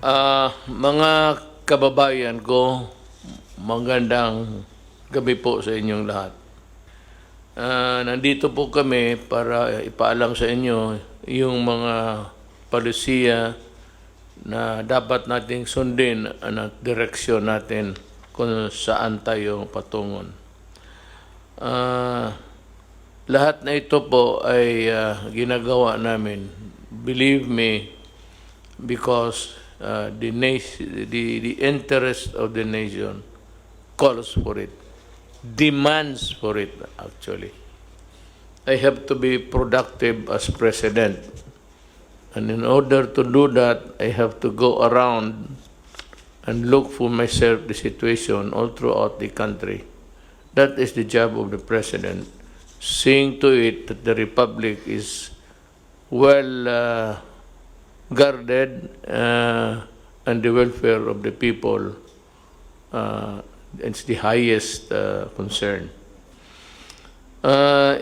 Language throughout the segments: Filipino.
Mga kababayan ko, magandang gabi po sa inyong lahat. Nandito po kami para ipaalam sa inyo yung mga palisiya na dapat nating sundin at direksyon natin kung saan tayo patungon. Lahat na ito po ay ginagawa namin, believe me, because the interest of the nation calls for it, demands for it actually. I have to be productive as president. And in order to do that, I have to go around and look for myself the situation all throughout the country. That is the job of the president, seeing to it that the republic is well guarded and the welfare of the people it's the highest concern.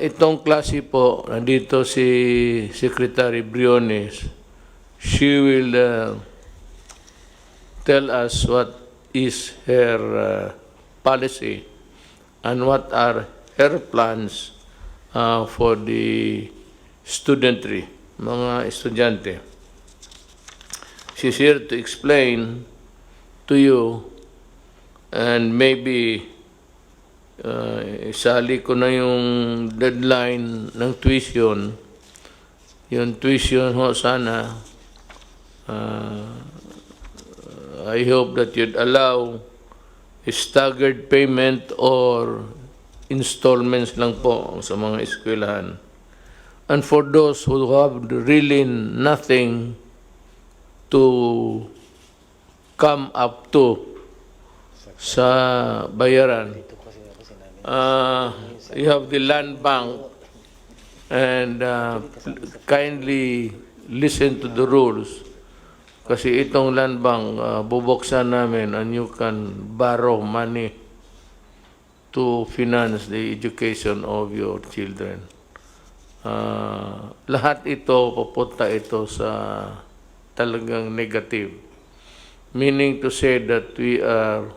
Itong klase po, nandito si Secretary Briones. She will tell us what is her policy and what are her plans for the studentry, mga estudyante. She's here to explain to you, and maybe isali ko na yung deadline ng tuition. Yung tuition ho sana, I hope that you'd allow a staggered payment or installments lang po sa mga eskwelahan. And for those who have really nothing to come up to sa bayaran, you have the land bank, and kindly listen to the rules, kasi itong land bank bubuksan namin and you can borrow money to finance the education of your children. Lahat ito, pupunta ito sa talagang negative. Meaning to say that we are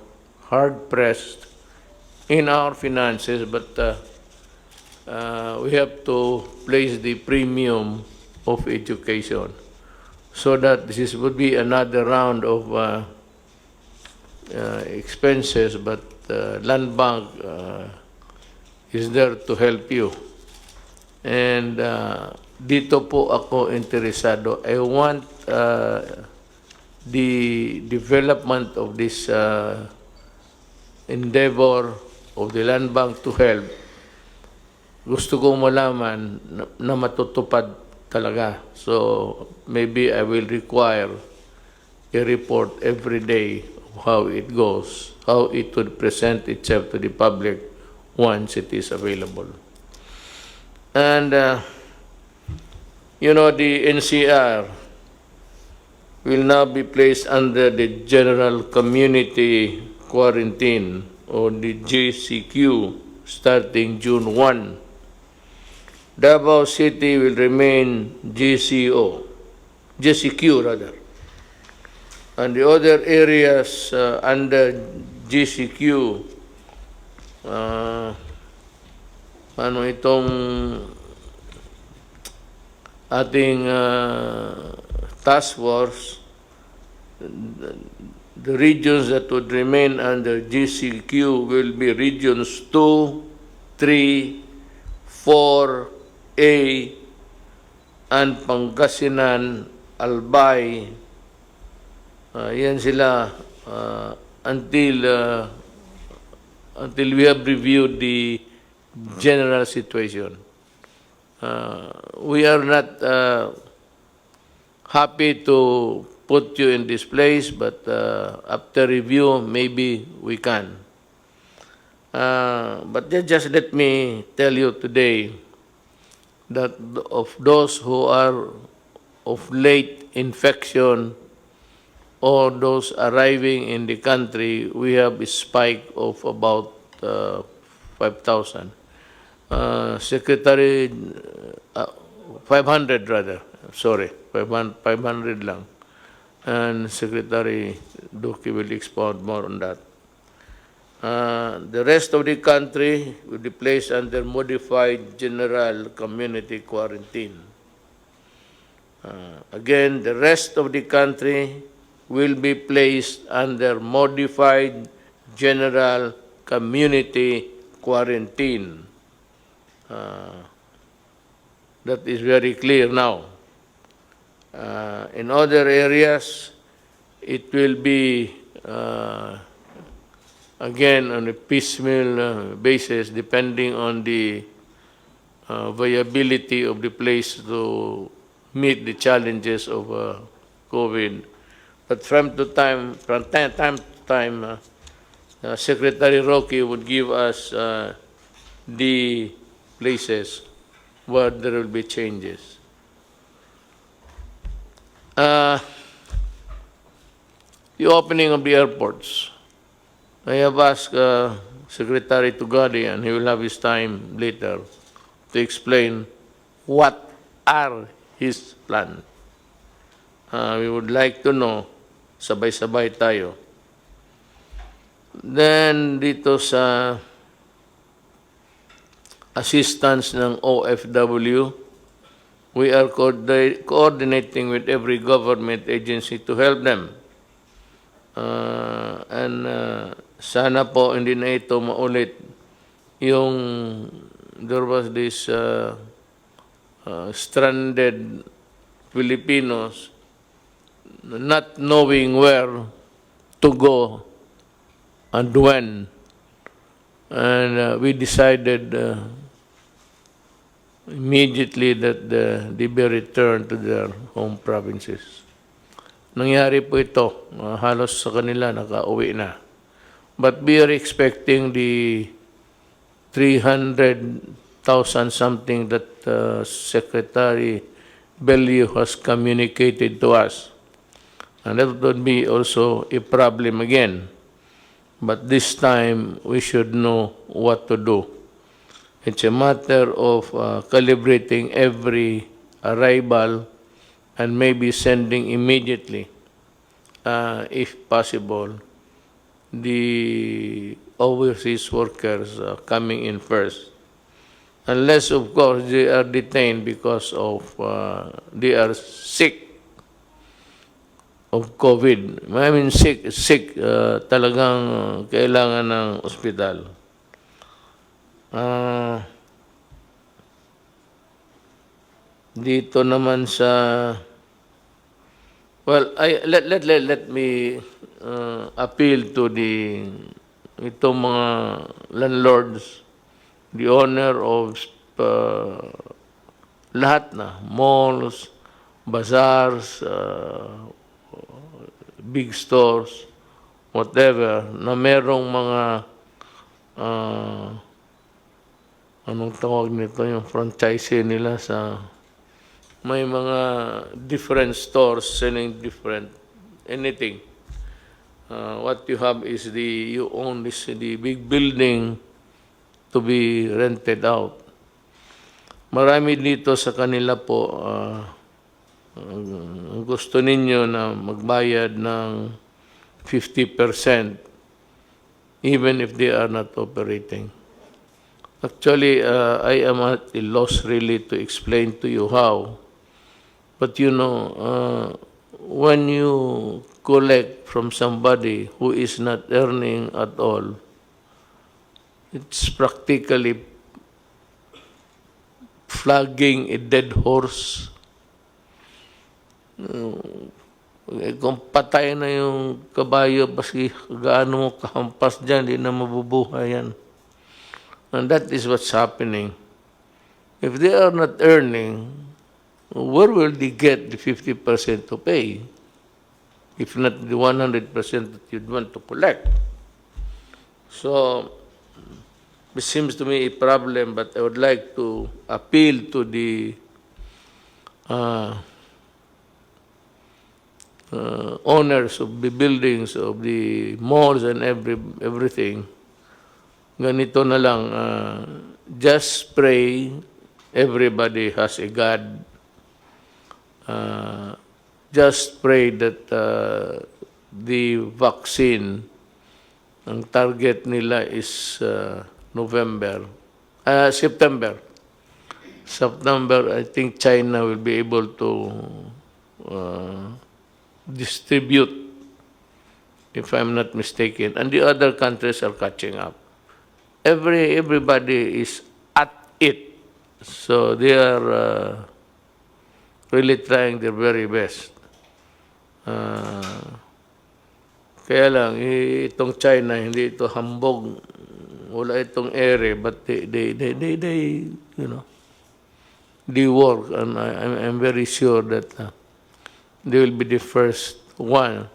hard-pressed in our finances, but we have to place the premium of education, so that this would be another round of expenses, but land bank is there to help you. And dito po ako interesado. I want the development of this endeavor of the land bank to help. Gusto ko malaman na matutupad talaga. So maybe I will require a report every day of how it goes, how it would present itself to the public once it is available. And you know, the NCR will now be placed under the General Community Quarantine, or the JCQ, starting June 1. Davao City will remain JCQ rather. And the other areas under JCQ, ano itong ating task force, the regions that would remain under GCQ will be regions 2, 3, 4A, and Pangasinan, Albay. Yan sila until we have reviewed the general situation. We are not happy to put you in this place, but after review, maybe we can. But just let me tell you today that of those who are of late infection or those arriving in the country, we have a spike of about 5,000. Secretary, 500 rather, sorry, 500 lang. and Secretary Duque will expound more on that. The rest of the country will be placed under modified general community quarantine. Again, the rest of the country will be placed under modified general community quarantine. That is very clear now. In other areas, it will be again on a piecemeal basis, depending on the viability of the place to meet the challenges of COVID. But from time to time, Secretary Roque would give us the places where there will be changes. The opening of the airports. I have asked Secretary Tugadi, and he will have his time later to explain what are his plans. We would like to know, sabay-sabay tayo. Then dito sa assistance ng OFW, we are coordinating with every government agency to help them. Sana po hindi na ito maulit yung there was this stranded Filipinos not knowing where to go and when. And we decided immediately that they be returned to their home provinces. Nangyari po ito, halos sa kanila nakauwi na. But we are expecting the 300,000 something that Secretary Bellew has communicated to us. And that would be also a problem again. But this time, we should know what to do. It's a matter of calibrating every arrival and maybe sending immediately, if possible, the overseas workers coming in first. Unless, of course, they are detained because of they are sick of COVID. I mean, sick, talagang kailangan ng ospital. Dito naman sa, well, let me appeal to itong mga landlords, the owner of lahat na, malls, bazaars, big stores, whatever, na merong mga anong tawag nito, yung franchise nila sa may mga different stores selling different anything. What you have is you own the big building to be rented out. Marami dito sa kanila po gusto ninyo na magbayad ng 50% even if they are not operating. Actually, I am at a loss really to explain to you how. But you know, when you collect from somebody who is not earning at all, it's practically flogging a dead horse. Kung patay na yung kabayo, baski gaano mo kahampas dyan, di na mabubuhay yan. And that is what's happening. If they are not earning, where will they get the 50% to pay? If not the 100% that you'd want to collect. So, it seems to me a problem, but I would like to appeal to the owners of the buildings, of the malls and everything. Ganito na lang, just pray everybody has a God. just pray that the vaccine, ang target nila is September. September, I think China will be able to distribute, if I'm not mistaken, and the other countries are catching up. Everybody is at it, so they are really trying their very best. Kaya lang, itong China, hindi ito hambog. Wala itong ere, but they they work. And I'm very sure that they will be the first one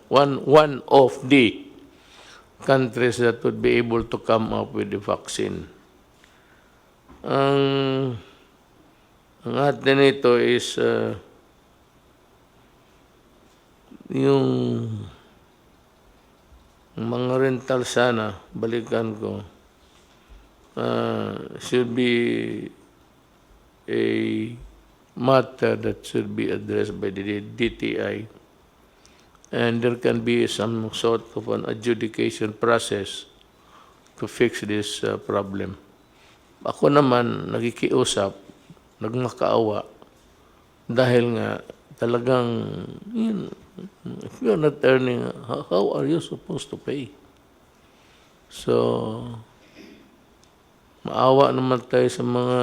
of the countries that would be able to come up with the vaccine. Ang atin ito is yung mga rental sana, balikan ko, should be a matter that should be addressed by the DTI. And there can be some sort of an adjudication process to fix this problem. Ako naman, nagikiusap, nagmakaawa, dahil nga talagang, if you're not earning, how are you supposed to pay? So, maawa naman tayo sa mga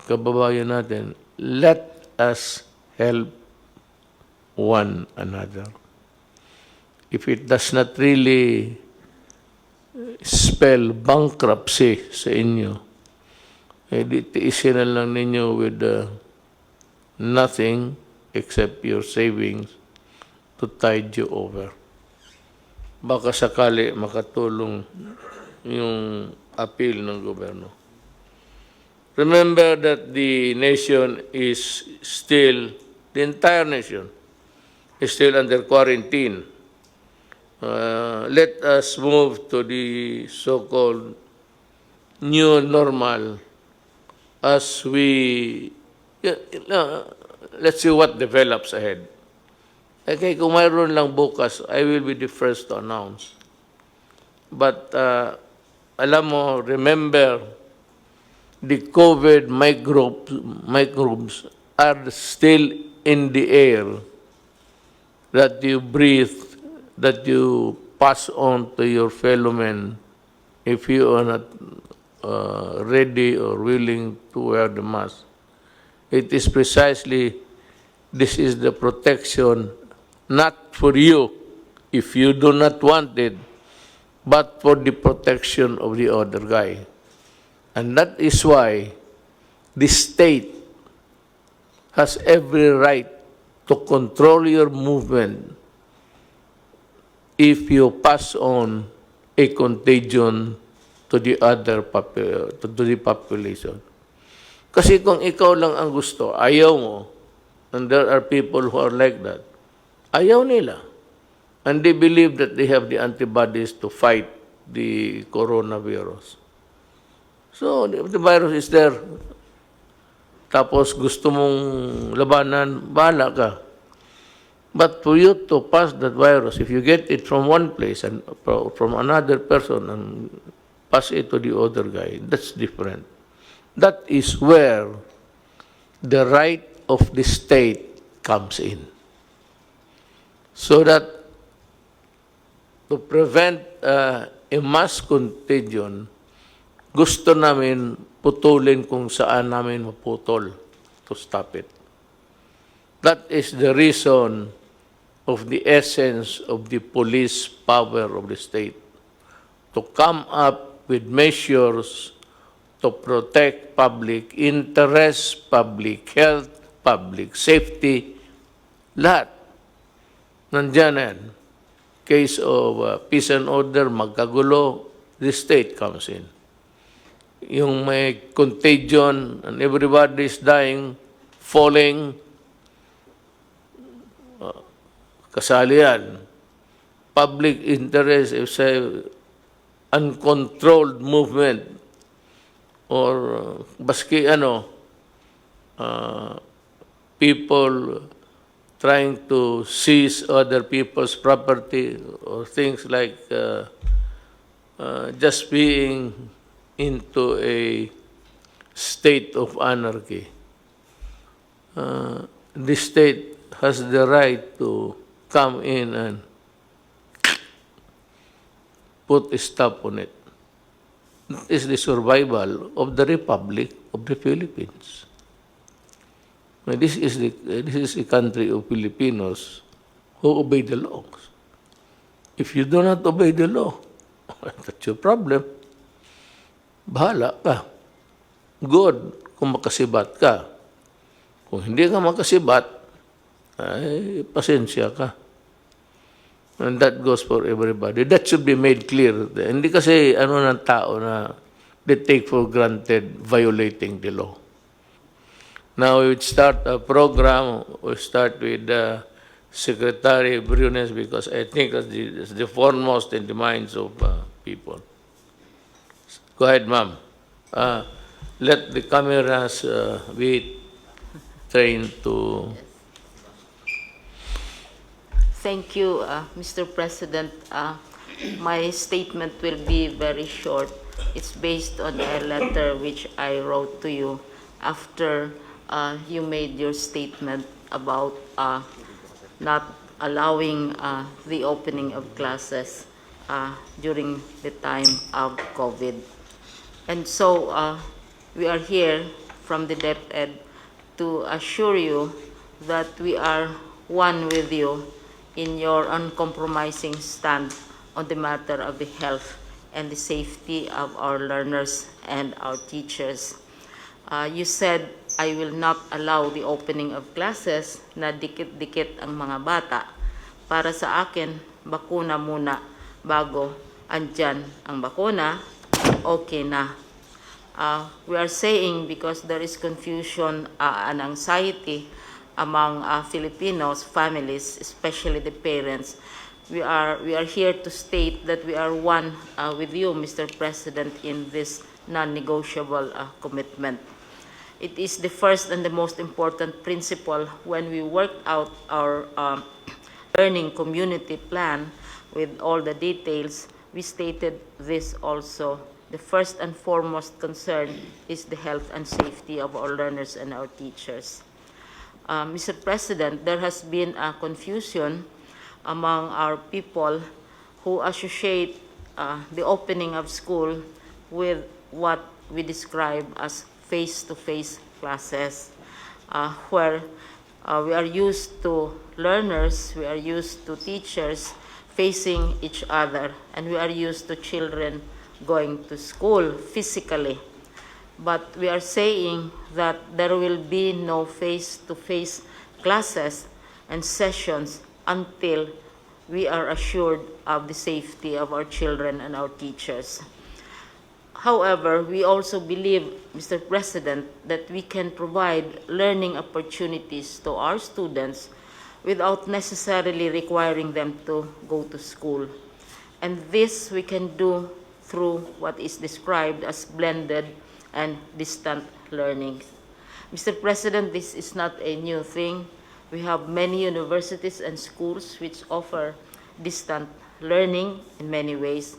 kababayan natin. Let us help one another. If it does not really spell bankruptcy sa inyo, di tiisin na lang ninyo with nothing except your savings to tide you over. Baka sakali makatulong yung appeal ng gobyerno. Remember that the nation is still, the entire nation is still under quarantine. Let us move to the so-called new normal as we, let's see what develops ahead. Okay, kung mayroon lang bukas, I will be the first to announce. But alam mo, remember, the COVID microbes are still in the air that you breathe, that you pass on to your fellow men if you are not ready or willing to wear the mask. It is precisely, this is the protection, not for you if you do not want it, but for the protection of the other guy. And that is why the state has every right to control your movement if you pass on a contagion to the other to the population. Kasi kung ikaw lang ang gusto, ayaw mo, and there are people who are like that, ayaw nila. And they believe that they have the antibodies to fight the coronavirus. So, if the virus is there, tapos gusto mong labanan, bahala ka. But for you to pass that virus, if you get it from one place and from another person and pass it to the other guy, that's different. That is where the right of the state comes in. So that to prevent a mass contagion, gusto namin putulin kung saan namin maputol to stop it. That is the reason of the essence of the police power of the state, to come up with measures to protect public interest, public health, public safety, lahat. Nandiyan na yan. Case of peace and order, magkagulo, the state comes in. Yung may contagion and everybody is dying, falling, kasali yan. Public interest, if say, uncontrolled movement, or baski people trying to seize other people's property or things like just being into a state of anarchy. The state has the right to come in and put a stop on it. It is the survival of the Republic of the Philippines. This is a country of Filipinos who obey the laws. If you do not obey the law, that's your problem. Bahala ka. Good kung makasibat ka. Kung hindi ka makasibat, ay pasensya ka. And that goes for everybody. That should be made clear. Hindi kasi ano ng tao na they take for granted violating the law. Now we would start a program. We start with Secretary Briones because I think that's the foremost in the minds of people. Go ahead, ma'am. Let the cameras be trained to... Thank you, Mr. President. My statement will be very short. It's based on a letter which I wrote to you after you made your statement about not allowing the opening of classes during the time of COVID. And so we are here from the DepEd to assure you that we are one with you in your uncompromising stand on the matter of the health and the safety of our learners and our teachers. You said, I will not allow the opening of classes na dikit-dikit ang mga bata. Para sa akin, bakuna muna bago andyan ang bakuna, okay na. We are saying because there is confusion and anxiety among Filipinos, families, especially the parents. We are here to state that we are one with you, Mr. President, in this non-negotiable commitment. It is the first and the most important principle when we worked out our learning community plan with all the details. We stated this also. The first and foremost concern is the health and safety of our learners and our teachers. Mr. President, there has been a confusion among our people who associate the opening of school with what we describe as face-to-face classes, where we are used to learners, we are used to teachers facing each other, and we are used to children going to school physically. But we are saying that there will be no face-to-face classes and sessions until we are assured of the safety of our children and our teachers. However, we also believe, Mr. President, that we can provide learning opportunities to our students without necessarily requiring them to go to school. And this we can do through what is described as blended and distant learning. Mr. President, this is not a new thing. We have many universities and schools which offer distant learning in many ways.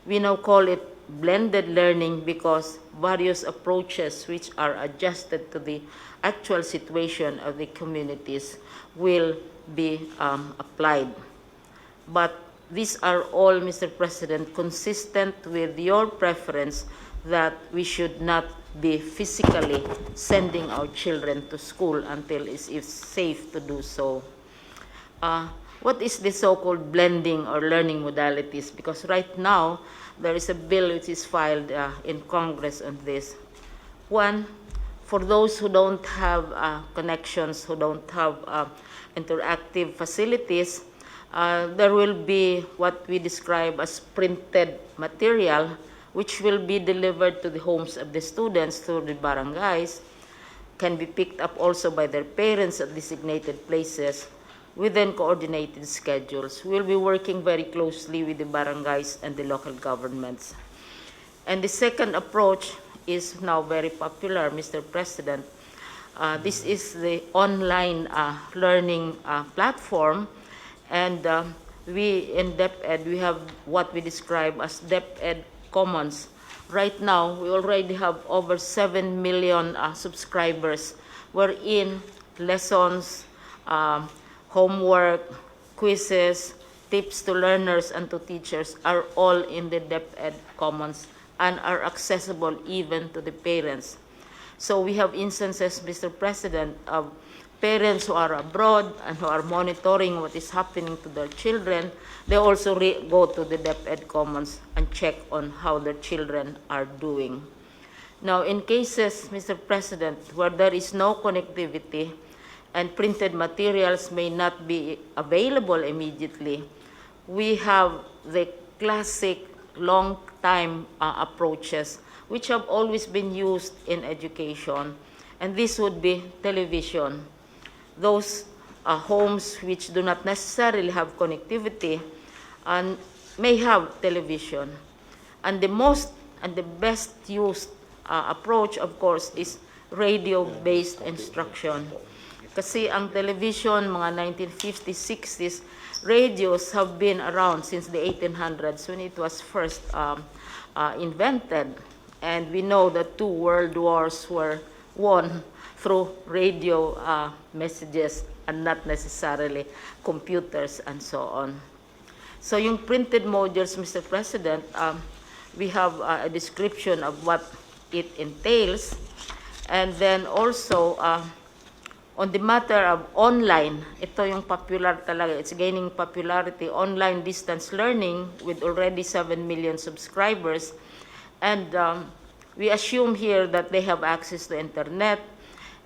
We now call it blended learning because various approaches which are adjusted to the actual situation of the communities will be applied. But these are all, Mr. President, consistent with your preference that we should not be physically sending our children to school until it's safe to do so. What is the so-called blending or learning modalities? Because right now, there is a bill which is filed in Congress on this. One, for those who don't have connections, who don't have interactive facilities, there will be what we describe as printed material which will be delivered to the homes of the students through the barangays, can be picked up also by their parents at designated places within coordinated schedules. We'll be working very closely with the barangays and the local governments. And the second approach is now very popular, Mr. President. This is the online learning platform, and we in DepEd, we have what we describe as DepEd Commons. Right now, we already have over 7 million subscribers, wherein lessons, homework, quizzes, tips to learners and to teachers are all in the DepEd Commons and are accessible even to the parents. So we have instances, Mr. President, of parents who are abroad and who are monitoring what is happening to their children. They also go to the DepEd Commons and check on how their children are doing. Now, in cases, Mr. President, where there is no connectivity and printed materials may not be available immediately, we have the classic long-time approaches which have always been used in education, and this would be television. Those homes which do not necessarily have connectivity and may have television. And the most and the best used approach, of course, is radio-based instruction. Kasi ang television, mga 1950s, 60s, radios have been around since the 1800s when it was first invented. And we know that 2 world wars were won through radio messages and not necessarily computers and so on. So yung printed modules, Mr. President, we have a description of what it entails. And then also, on the matter of online, ito yung popular talaga, it's gaining popularity, online distance learning with already 7 million subscribers. And we assume here that they have access to internet.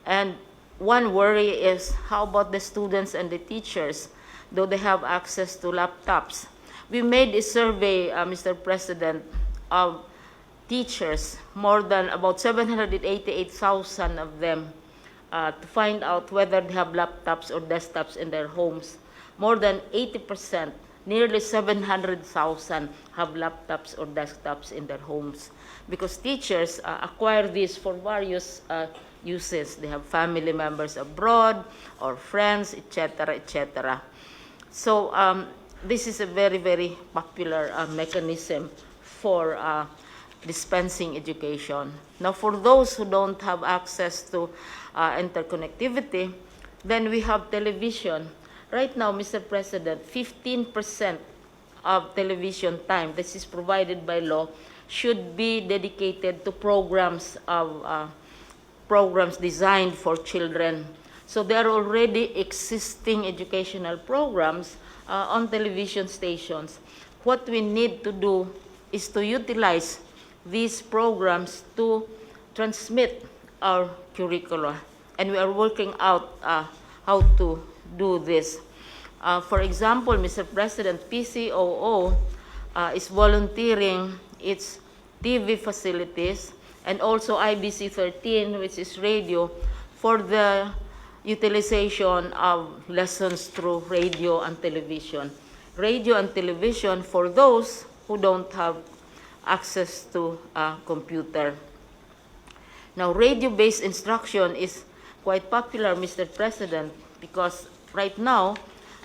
And one worry is, how about the students and the teachers? Do they have access to laptops? We made a survey, Mr. President, of teachers, more than about 788,000 of them, to find out whether they have laptops or desktops in their homes. More than 80%, nearly 700,000 have laptops or desktops in their homes, because teachers acquire these for various uses. They have family members abroad or friends, etc., etc. So this is a very, very popular mechanism for dispensing education. Now, for those who don't have access to interconnectivity, then we have television. Right now, Mr. President, 15% of television time, this is provided by law, should be dedicated to programs designed for children. So there are already existing educational programs on television stations. What we need to do is to utilize these programs to transmit our curricula. And we are working out how to do this. For example, Mr. President, PCOO is volunteering its TV facilities and also IBC 13, which is radio, for the utilization of lessons through radio and television. Radio and television for those who don't have access to a computer. Now, radio-based instruction is quite popular, Mr. President, because right now,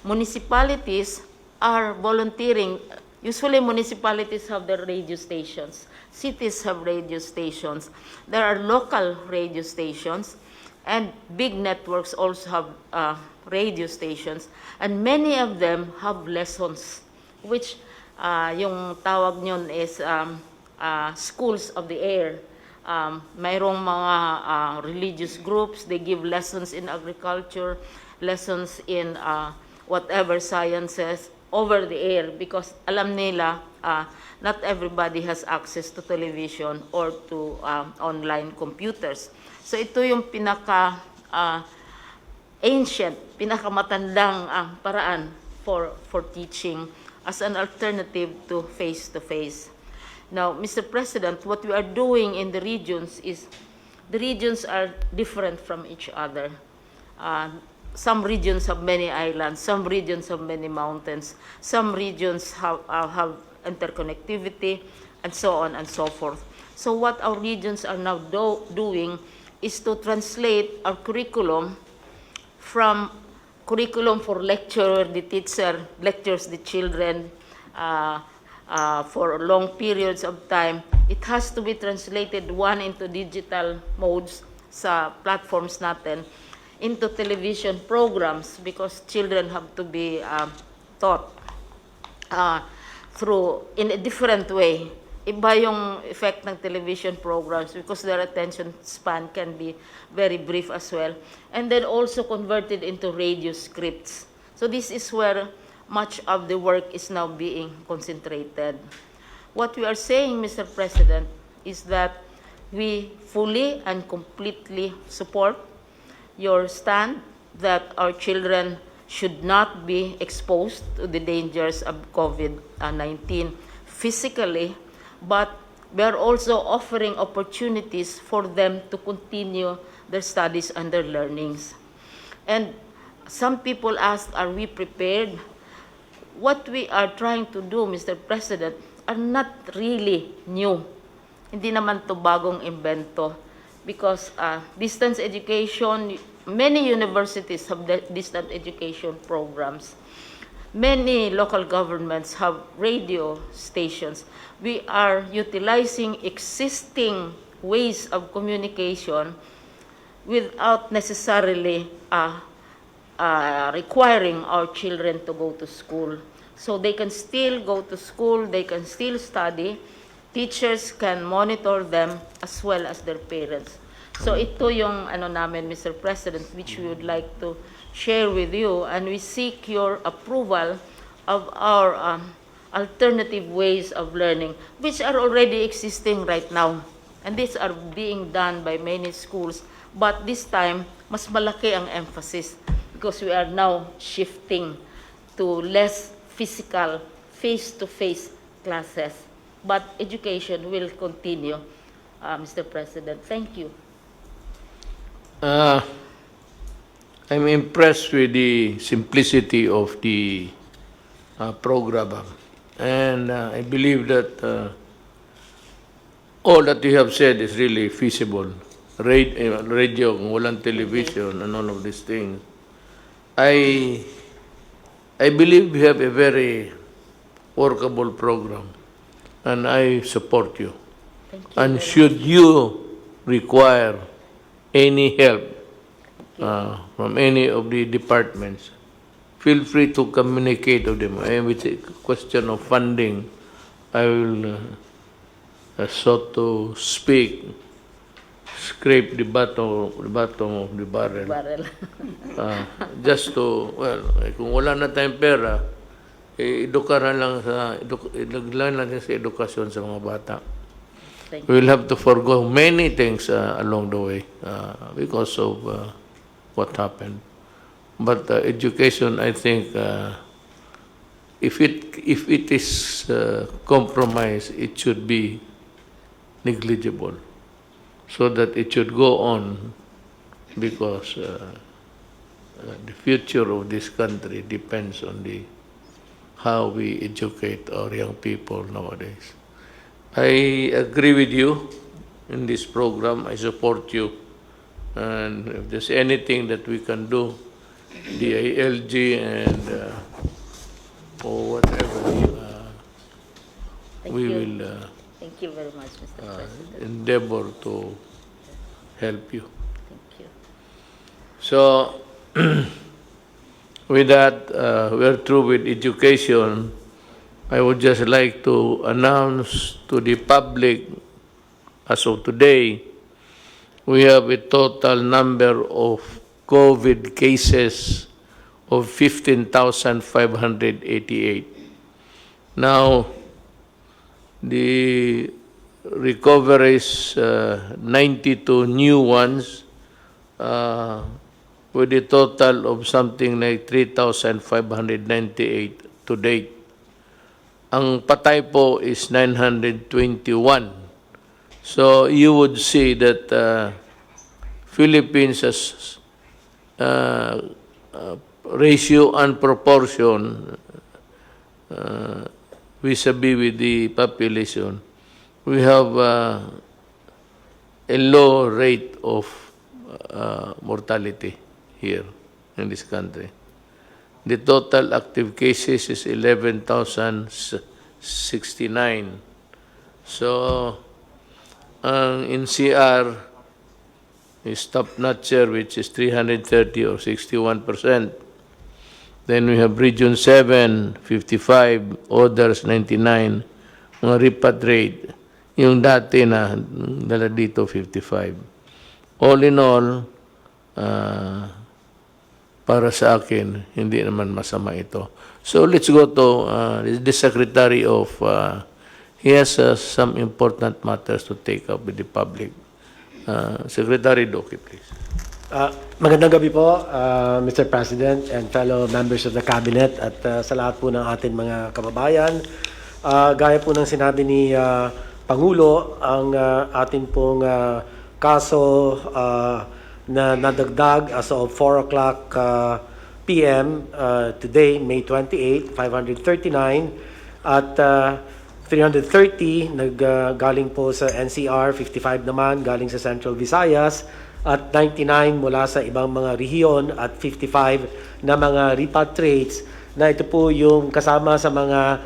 municipalities are volunteering. Usually, municipalities have their radio stations. Cities have radio stations. There are local radio stations, and big networks also have radio stations. And many of them have lessons, which yung tawag nyon is schools of the air. Mayroong mga religious groups, they give lessons in agriculture, lessons in whatever sciences over the air, because alam nila not everybody has access to television or to online computers. So ito yung pinaka ancient, pinakamatandang paraan for teaching as an alternative to face-to-face. Now, Mr. President, what we are doing in the regions is, the regions are different from each other. Some regions have many islands, some regions have many mountains, some regions have interconnectivity, and so on and so forth. So what our regions are now doing is to translate our curriculum from curriculum for lecture, the teacher lectures the children for long periods of time. It has to be translated, one, into digital modes sa platforms natin, into television programs, because children have to be taught through in a different way. Iba yung effect ng television programs because their attention span can be very brief as well. And then also converted into radio scripts. So this is where much of the work is now being concentrated. What we are saying, Mr. President, is that we fully and completely support your stand that our children should not be exposed to the dangers of COVID-19 physically, but we are also offering opportunities for them to continue their studies and their learnings. And some people ask, are we prepared? What we are trying to do, Mr. President, are not really new. Hindi naman to bagong invento, because distance education, many universities have distance education programs. Many local governments have radio stations. We are utilizing existing ways of communication without necessarily requiring our children to go to school. So they can still go to school, they can still study, teachers can monitor them as well as their parents. So ito yung namin, Mr. President, which we would like to share with you, and we seek your approval of our alternative ways of learning, which are already existing right now. And these are being done by many schools, but this time, mas malaki ang emphasis because we are now shifting to less physical, face-to-face classes. But education will continue, Mr. President. Thank you. I'm impressed with the simplicity of the program, and I believe that all that you have said is really feasible. Radio, kung walang television, and all of these things. I believe we have a very workable program, and I support you. Thank you. And should you require any help from any of the departments, feel free to communicate with them. And with a question of funding, I will, so to speak, scrape the bottom of the barrel. Just to, well, kung wala na tayong pera, edukaran lang natin sa edukasyon sa mga bata. We will have to forgo many things along the way because of what happened. But education, I think, if it is compromised, it should be negligible, so that it should go on, because the future of this country depends on how we educate our young people nowadays. I agree with you in this program. I support you. And if there's anything that we can do, the ALG and or whatever, we will Thank you very much, Mr. President. endeavor to help you. Thank you. So, with that, we're through with education. I would just like to announce to the public, as of today, we have a total number of COVID cases of 15,588. Now, the recoveries, 92 new ones, with a total of something like 3,598 to date. Ang patay po is 921. So you would see that Philippines has ratio and proportion vis-a-vis with the population. We have a low rate of mortality here in this country. The total active cases is 11,069. So, ang NCR is top-notcher, which is 330 or 61%. Then we have Region 7, 55, others 99, mga repatriate. Yung dati na dala dito 55. All in all, para sa akin, hindi naman masama ito. So let's go to the Secretary of, he has some important matters to take up with the public. Secretary Doki, please. Magandang gabi po, Mr. President and fellow members of the Cabinet at sa lahat po ng ating mga kababayan. Gaya po ng sinabi ni Pangulo, ang ating pong kaso na nadagdag as of 4 o'clock p.m. Today, May 28, 539 at 330 galing po sa NCR, 55 naman galing sa Central Visayas at 99 mula sa ibang mga rehiyon at 55 na mga repatriates na ito po yung kasama sa mga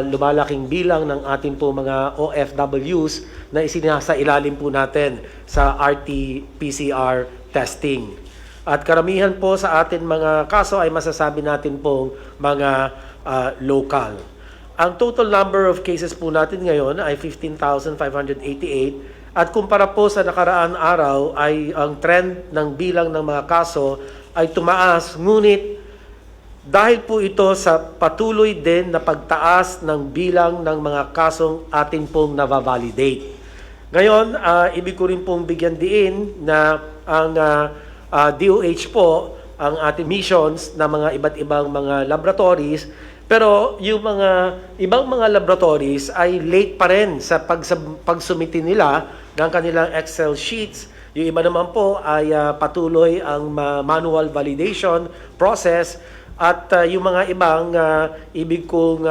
lumalaking bilang ng ating po mga OFWs na isinasa ilalim po natin sa RT-PCR testing. At karamihan po sa atin mga kaso ay masasabi natin pong mga local. Ang total number of cases po natin ngayon ay 15,588 at kumpara po sa nakaraan araw ay ang trend ng bilang ng mga kaso ay tumaas, ngunit dahil po ito sa patuloy din na pagtaas ng bilang ng mga kasong atin pong nabavalidate. Ngayon, ibig ko rin pong bigyan diin na ang DOH po, ang ating missions na mga iba't ibang mga laboratories, pero yung mga ibang mga laboratories ay late pa rin sa pagsumiti nila ng kanilang Excel sheets. Yung iba naman po ay patuloy ang manual validation process. At yung mga ibang ibig kong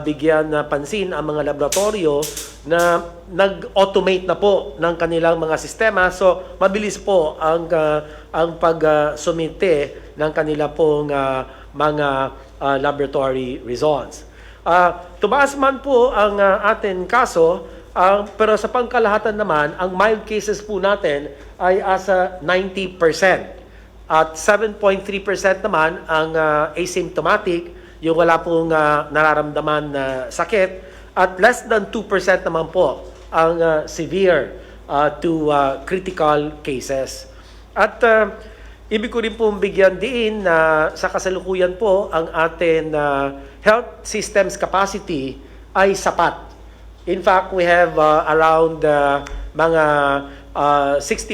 bigyan na pansin ang mga laboratorio na nag-automate na po ng kanilang mga sistema. So, mabilis po ang pag-sumite ng kanila pong mga laboratory results. Tumaas man po ang ating kaso, pero sa pangkalahatan naman, ang mild cases po natin ay asa 90%. At 7.3% naman ang asymptomatic, yung wala pong nararamdaman na sakit, at less than 2% naman po ang severe to critical cases. At ibig ko rin pong bigyan din na sa kasalukuyan po ang ating health systems capacity ay sapat. In fact, we have around mga 60+%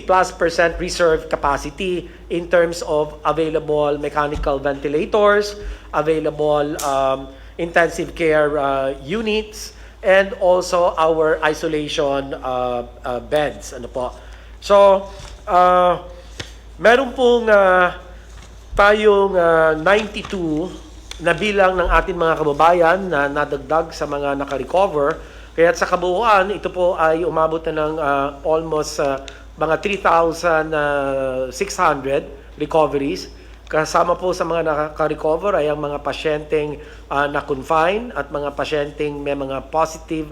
reserve capacity in terms of available mechanical ventilators, available intensive care units, and also our isolation beds. Ano po? So, meron pong tayong 92 na bilang ng ating mga kababayan na nadagdag sa mga nakarecover. Kaya sa kabuuan, ito po ay umabot na ng almost mga 3,600 recoveries. Kasama po sa mga naka-recover ay ang mga pasyenteng na-confine at mga pasyenteng may mga positive,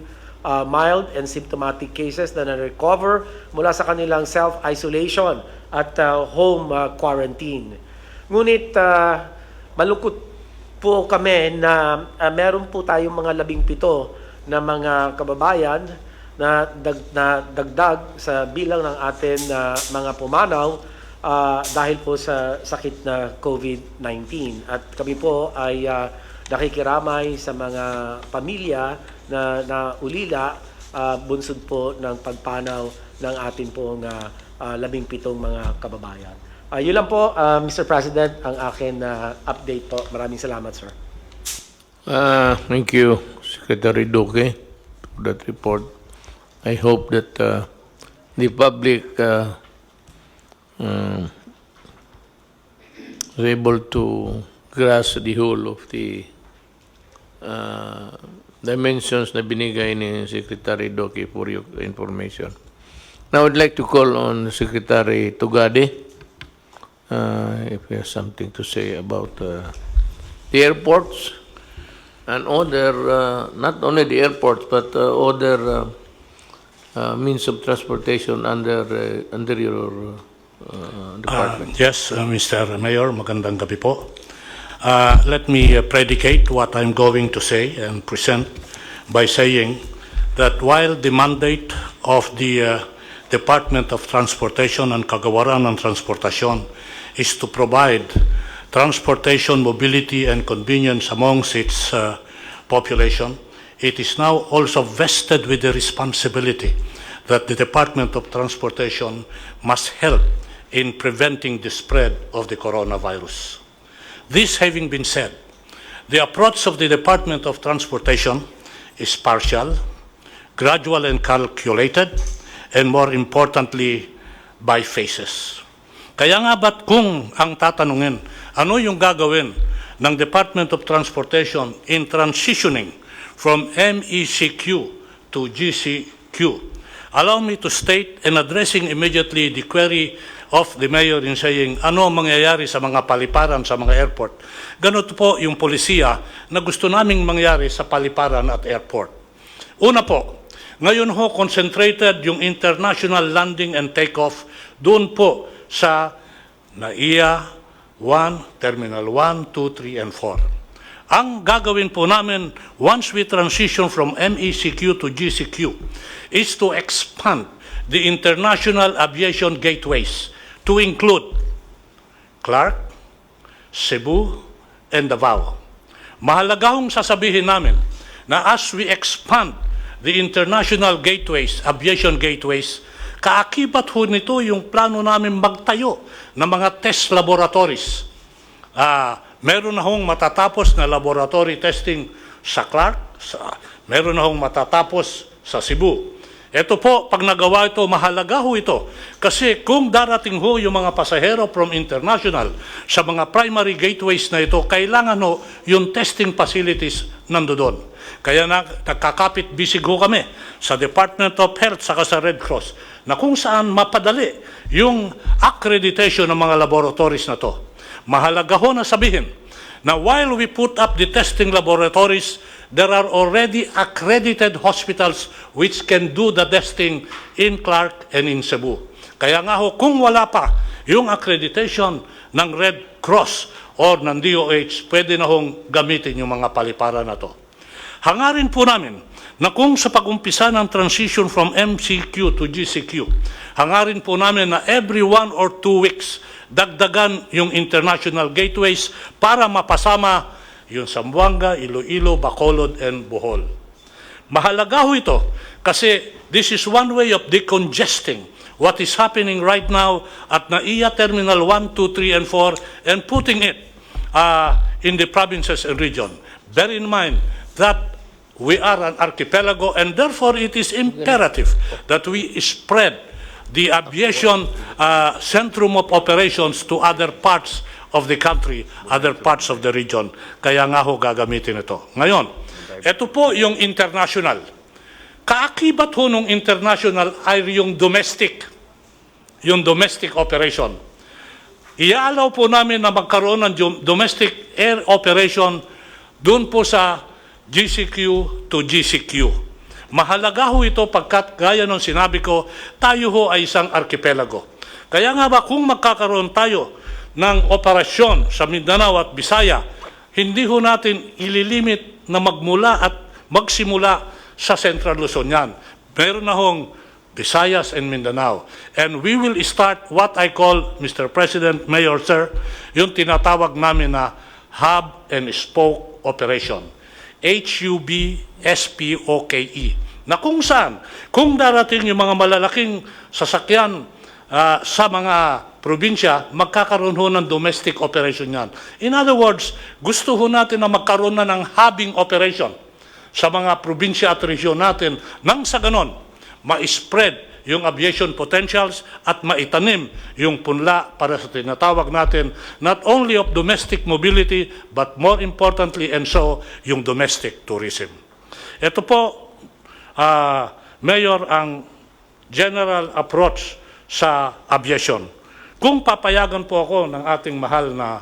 mild and symptomatic cases na na-recover mula sa kanilang self-isolation at home quarantine. Ngunit malungkot po kami na meron po tayong mga 17 na mga kababayan na dagdag sa bilang ng atin mga pumanaw dahil po sa sakit na COVID-19. At kami po ay nakikiramay sa mga pamilya na ulila bunsod po ng pagpanaw ng atin pong 17 mga kababayan. Yun lang po, Mr. President, ang akin update po. Maraming salamat, sir. Thank you, Secretary Duque, for that report. I hope that the public is able to grasp the whole of the dimensions na binigay ni Secretary Duque for your information. Now I'd like to call on Secretary Tugade if he has something to say about the airports and other, not only the airports, but other means of transportation under your department. Yes, Mr. Mayor, magandang gabi po. Let me predicate what I'm going to say and present by saying that while the mandate of the Department of Transportation and Kagawaran ng Transportasyon is to provide transportation, mobility, and convenience amongst its population, it is now also vested with the responsibility that the Department of Transportation must help in preventing the spread of the coronavirus. This having been said, the approach of the Department of Transportation is partial, gradual and calculated, and more importantly, by phases. Kaya nga ba't kung ang tatanungin, ano yung gagawin ng Department of Transportation in transitioning from MECQ to GCQ? Allow me to state and addressing immediately the query of the Mayor in saying, ano ang mangyayari sa mga paliparan sa mga airport? Ganito po yung polisiya na gusto naming mangyari sa paliparan at airport. Una po, ngayon ho concentrated yung international landing and takeoff doon po sa NAIA 1, Terminal 1, 2, 3, and 4. Ang gagawin po namin once we transition from MECQ to GCQ is to expand the international aviation gateways to include Clark, Cebu, and Davao. Mahalaga hong sasabihin namin na as we expand the international gateways, aviation gateways, kaakibat ho nito yung plano namin magtayo ng mga test laboratories. Meron na hong matatapos na laboratory testing sa Clark, meron na hong matatapos sa Cebu. Ito po, pag nagawa ito, mahalaga ho ito. Kasi kung darating ho yung mga pasahero from international sa mga primary gateways na ito, kailangan ho yung testing facilities nandoon. Kaya nagkakapit bisig ho kami sa Department of Health saka sa Red Cross na kung saan mapadali yung accreditation ng mga laboratories na to. Mahalaga ho na sabihin na while we put up the testing laboratories, there are already accredited hospitals which can do the testing in Clark and in Cebu. Kaya nga ho, kung wala pa yung accreditation ng Red Cross or ng DOH, pwede na hong gamitin yung mga paliparan na to. Hangarin po namin na kung sa pag-umpisa ng transition from MCQ to GCQ, hangarin po namin na every 1 or 2 weeks, dagdagan yung international gateways para mapasama yung Zamboanga, Iloilo, Bacolod, and Bohol. Mahalaga ho ito kasi this is one way of decongesting what is happening right now at NAIA Terminal 1, 2, 3, and 4 and putting it in the provinces and region. Bear in mind that we are an archipelago and therefore it is imperative that we spread the aviation centrum of operations to other parts of the country, other parts of the region. Kaya nga ho gagamitin ito. Ngayon, ito po yung international. Kaakibat ho nung international ay yung domestic operation. Iaalaw po namin na magkaroon ng domestic air operation doon po sa GCQ to GCQ. Mahalaga ho ito pagkat gaya ng sinabi ko, tayo ho ay isang archipelago. Kaya nga ba kung magkakaroon tayo ng operasyon sa Mindanao at Bisaya, hindi ho natin ililimit na magmula at magsimula sa Central Luzon yan. Meron na hong Visayas and Mindanao. And we will start what I call, Mr. President, Mayor, Sir, yung tinatawag namin na hub and spoke operation. HUB-SPOKE. Na kung saan, kung darating yung mga malalaking sasakyan sa mga probinsya, magkakaroon ho ng domestic operation yan. In other words, gusto ho natin na magkaroon na ng hubbing operation sa mga probinsya at region natin nang sa ganon, ma-spread yung aviation potentials at maitanim yung punla para sa tinatawag natin not only of domestic mobility but more importantly and so yung domestic tourism. Ito po, Mayor, ang general approach sa aviation. Kung papayagan po ako ng ating mahal na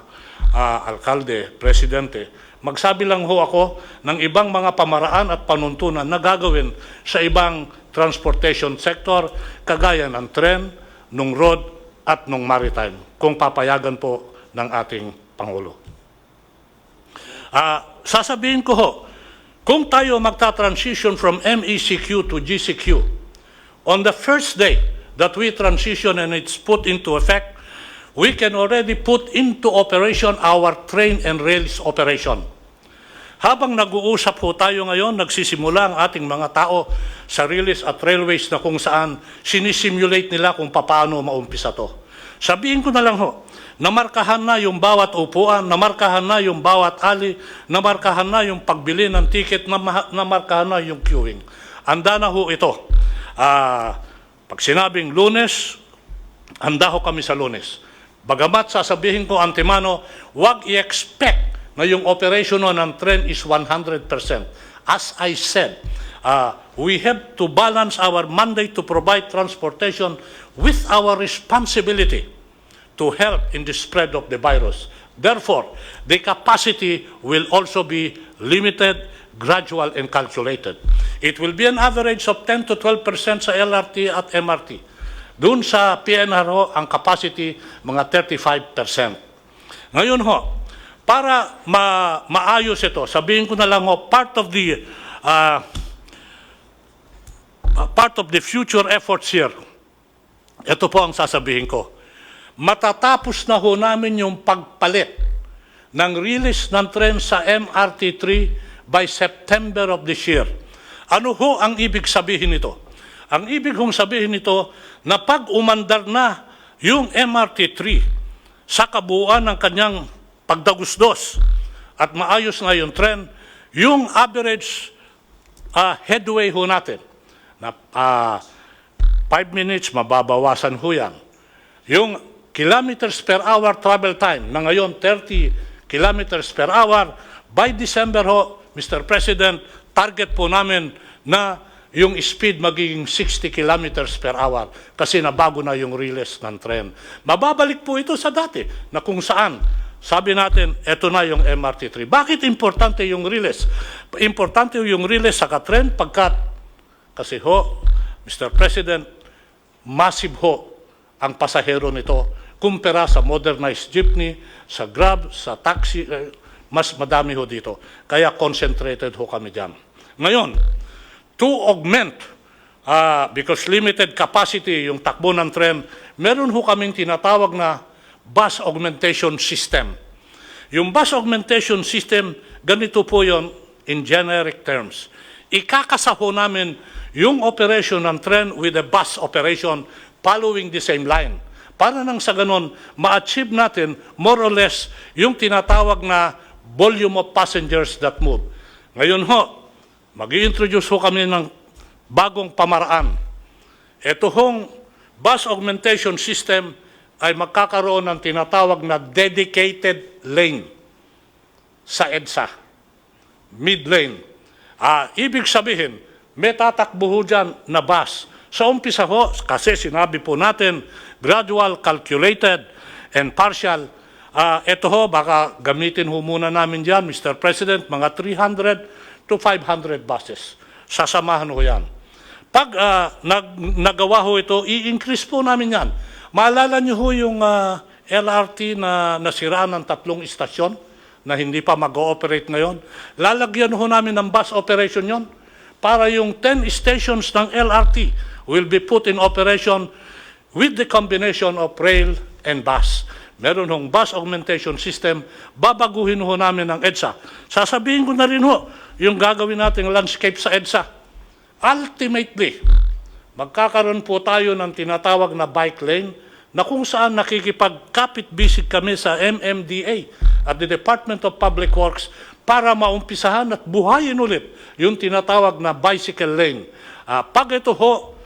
alkalde, presidente, magsabi lang ho ako ng ibang mga pamaraan at panuntunan na gagawin sa ibang transportation sector, kagaya ng tren, ng road, at ng maritime, kung papayagan po ng ating Pangulo. Sasabihin ko ho, kung tayo magta-transition from MECQ to GCQ, on the first day that we transition and it's put into effect, we can already put into operation our train and rails operation. Habang nag-uusap po tayo ngayon, nagsisimula ang ating mga tao sa railways at railways na kung saan sinisimulate nila kung paano maumpisa to. Sabihin ko na lang ho, namarkahan na yung bawat upuan, namarkahan na yung bawat ali, namarkahan na yung pagbili ng ticket, namarkahan na yung queuing. Handa na ho ito. Pag sinabing Lunes, handa ho kami sa Lunes. Bagamat sasabihin ko antemano, wag i-expect na yung operation ng tren is 100%. As I said, we have to balance our mandate to provide transportation with our responsibility to help in the spread of the virus. Therefore, the capacity will also be limited, gradual, and calculated. It will be an average of 10 to 12% sa LRT at MRT. Doon sa PNR ho, ang capacity, mga 35%. Ngayon ho, para maayos ito, sabihin ko na lang ho, part of the future efforts here, ito po ang sasabihin ko. Matatapos na ho namin yung pagpalit ng release ng tren sa MRT3 by September of this year. Ano ho ang ibig sabihin nito? Ang ibig hong sabihin nito na pag umandar na yung MRT3 sa kabuuan ng kanyang pagdagusdos at maayos na yung tren, yung average headway ho natin na 5 minutes, mababawasan ho yan. Yung kilometers per hour travel time na ngayon 30 kilometers per hour, by December ho, Mr. President, target po namin na yung speed magiging 60 kilometers per hour kasi nabago na yung release ng tren. Mababalik po ito sa dati na kung saan sabi natin, eto na yung MRT3. Bakit importante yung release? Importante yung release sa katren pagkat, kasi ho, Mr. President, massive ho ang pasahero nito kumpara sa modernized jeepney, sa Grab, sa taxi, mas madami ho dito. Kaya concentrated ho kami dyan. Ngayon, to augment, because limited capacity yung takbo ng tren, meron ho kaming tinatawag na bus augmentation system. Yung bus augmentation system, ganito po yon in generic terms. Ikakasaho namin yung operation ng tren with the bus operation following the same line. Para nang sa ganon, ma-achieve natin more or less yung tinatawag na volume of passengers that move. Ngayon ho, mag-i-introduce ho kami ng bagong pamaraan. Ito hong bus augmentation system ay magkakaroon ng tinatawag na dedicated lane sa EDSA, mid-lane. Ibig sabihin, may tatakbo ho dyan na bus. Sa umpisa ho, kasi sinabi po natin, gradual, calculated, and partial. Ito ho, baka gamitin ho muna namin dyan, Mr. President, mga 300 to 500 buses. Sasamahan ho yan. Pag nagawa ho ito, i-increase po namin yan. Maalala niyo ho yung LRT na nasiraan ng 3 istasyon na hindi pa mag-ooperate ngayon? Lalagyan ho namin ng bus operation yon para yung 10 stations ng LRT will be put in operation with the combination of rail and bus. Meron hong bus augmentation system, babaguhin ho namin ng EDSA. Sasabihin ko na rin ho, yung gagawin nating landscape sa EDSA. Ultimately, magkakaroon po tayo ng tinatawag na bike lane na kung saan nakikipagkapit-bisig kami sa MMDA at the Department of Public Works para maumpisahan at buhayin ulit yung tinatawag na bicycle lane. Pag ito ho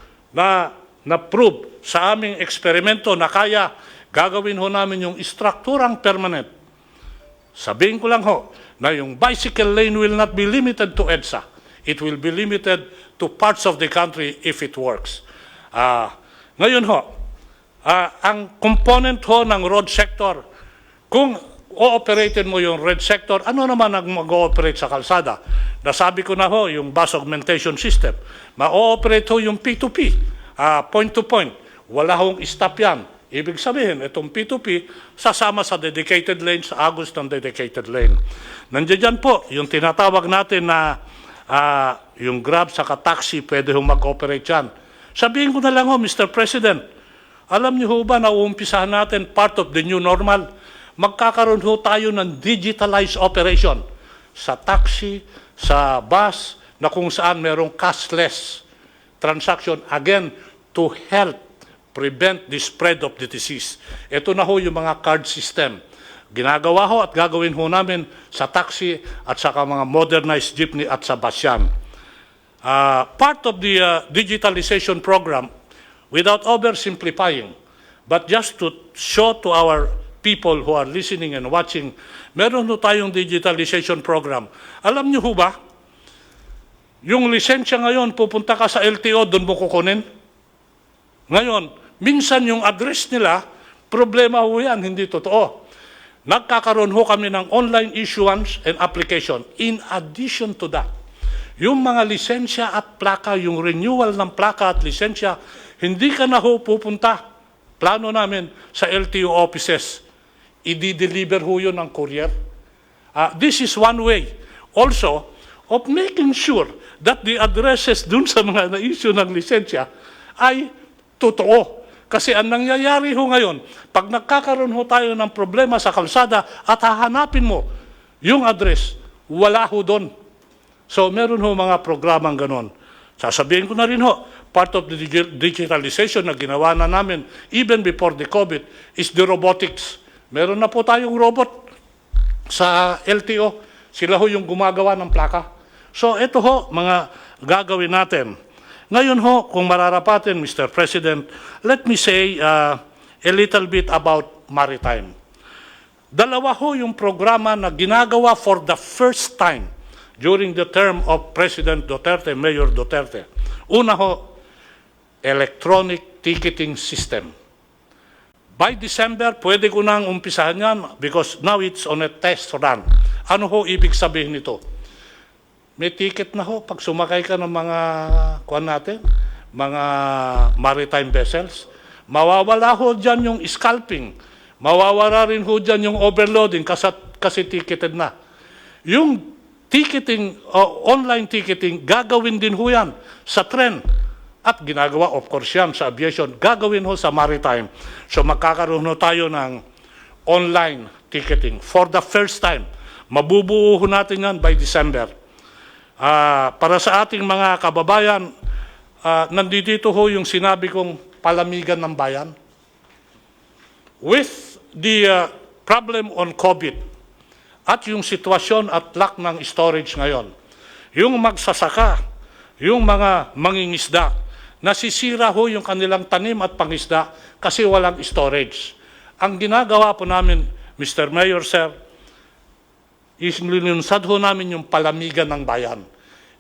na-prove sa aming eksperimento na kaya, gagawin ho namin yung strukturang permanent. Sabihin ko lang ho na yung bicycle lane will not be limited to EDSA. It will be limited to parts of the country if it works. Ngayon ho, ang component ho ng road sector, kung o-operatein mo yung road sector, ano naman ang mag-ooperate sa kalsada? Nasabi ko na ho, yung bus augmentation system. Ma-ooperate ho yung P2P, point to point. Wala hong stop yan. Ibig sabihin, itong P2P, sasama sa dedicated lane, sa agos ng dedicated lane. Nandiyan dyan po, yung tinatawag natin na yung Grab sa taxi, pwede hong mag-operate yan. Sabihin ko na lang ho, Mr. President, alam niyo ho ba na uumpisahan natin part of the new normal? Magkakaroon ho tayo ng digitalized operation sa taxi, sa bus, na kung saan merong cashless transaction, again, to help prevent the spread of the disease. Ito na ho yung mga card system. Ginagawa ho at gagawin ho namin sa taxi at sa mga modernized jeepney at sa bus yan. Part of the digitalization program, without oversimplifying, but just to show to our people who are listening and watching, meron ho tayong digitalization program. Alam niyo ho ba, yung lisensya ngayon, pupunta ka sa LTO, doon mo kukunin. Ngayon, minsan yung address nila, problema ho yan, hindi totoo. Nagkakaroon ho kami ng online issuance and application. In addition to that, yung mga lisensya at plaka, yung renewal ng plaka at lisensya, hindi ka na ho pupunta. Plano namin sa LTO offices. I-deliver ho yun ng courier. This is one way also of making sure that the addresses dun sa mga na-issue ng lisensya ay totoo. Kasi ang nangyayari ho ngayon, pag nagkakaroon ho tayo ng problema sa kalsada at hahanapin mo yung address, wala ho doon. So meron ho mga programang ganon. Sasabihin ko na rin ho, part of the digitalization na ginawa na namin even before the COVID is the robotics. Meron na po tayong robot sa LTO. Sila ho yung gumagawa ng plaka. So ito ho, mga gagawin natin. Ngayon ho, kung mararapatin, Mr. President, let me say a little bit about maritime. Dalawa ho yung programa na ginagawa for the first time during the term of President Duterte, Mayor Duterte. Una ho, electronic ticketing system. By December, pwede ko nang umpisahan yan because now it's on a test run. Ano ho ibig sabihin nito? May ticket na ho pag sumakay ka ng mga mga maritime vessels. Mawawala ho dyan yung scalping. Mawawala rin ho dyan yung overloading kasi ticketed na. Yung ticketing, online ticketing, gagawin din ho yan sa tren. At ginagawa, of course, yan sa aviation. Gagawin ho sa maritime. So magkakaroon ho tayo ng online ticketing. For the first time, mabubuo ho natin yan by December. Para sa ating mga kababayan, nandito ho yung sinabi kong palamigan ng bayan. With the problem on COVID at yung sitwasyon at lack ng storage ngayon, yung magsasaka, yung mga mangingisda, nasisira ho yung kanilang tanim at pangisda kasi walang storage. Ang ginagawa po namin, Mr. Mayor, Sir, is linunsad ho namin yung palamigan ng bayan.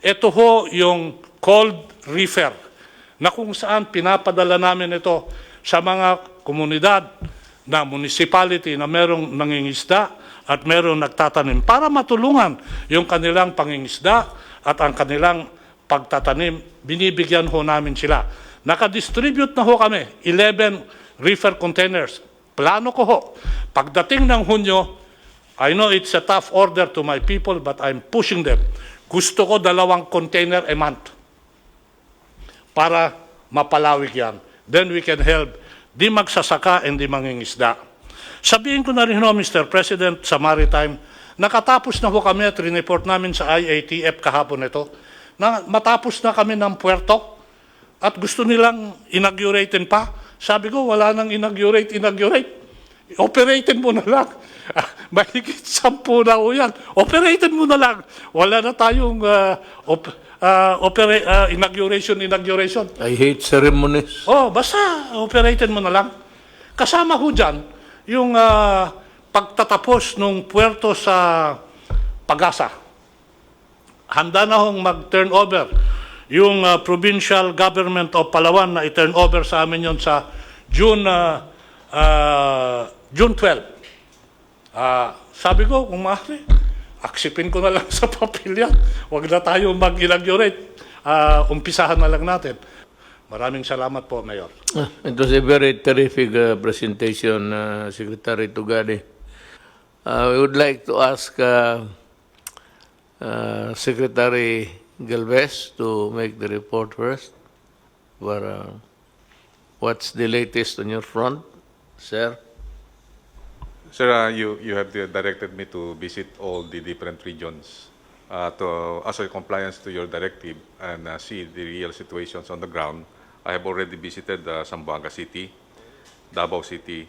Ito ho yung cold reefer na kung saan pinapadala namin ito sa mga komunidad na municipality na merong nangingisda at merong nagtatanim para matulungan yung kanilang pangingisda at ang kanilang pagtatanim. Binibigyan ho namin sila. Nakadistribute na ho kami, 11 reefer containers. Plano ko ho, pagdating ng Hunyo, I know it's a tough order to my people, but I'm pushing them. Gusto ko 2 container a month para mapalawig yan. Then we can help di magsasaka and di mangingisda. Sabihin ko na rin ho, Mr. President, sa maritime, nakatapos na ho kami at report namin sa IATF kahapon ito, na matapos na kami ng puerto at gusto nilang inauguratein pa. Sabi ko, wala nang inaugurate. Operatein mo na lang. Mahigit 10 na ho yan. Operatein mo na lang. Wala na tayong inauguration. I hate ceremonies. Basta operatein mo na lang. Kasama ho dyan yung pagtatapos ng puerto sa Pag-asa. Handa na hong mag-turnover yung provincial government of Palawan na i-turn over sa amin yon sa June 12. Sabi ko, kung maaari, aksipin ko na lang sa papel yan. Huwag na tayo mag-inaugurate. Umpisahan na lang natin. Maraming salamat po, Mayor. It was a very terrific presentation, Secretary Tugade. We would like to ask Secretary Galvez to make the report first. What's the latest on your front, sir? Sir, you have directed me to visit all the different regions to as a compliance to your directive and see the real situations on the ground. I have already visited Zamboanga City, Davao City,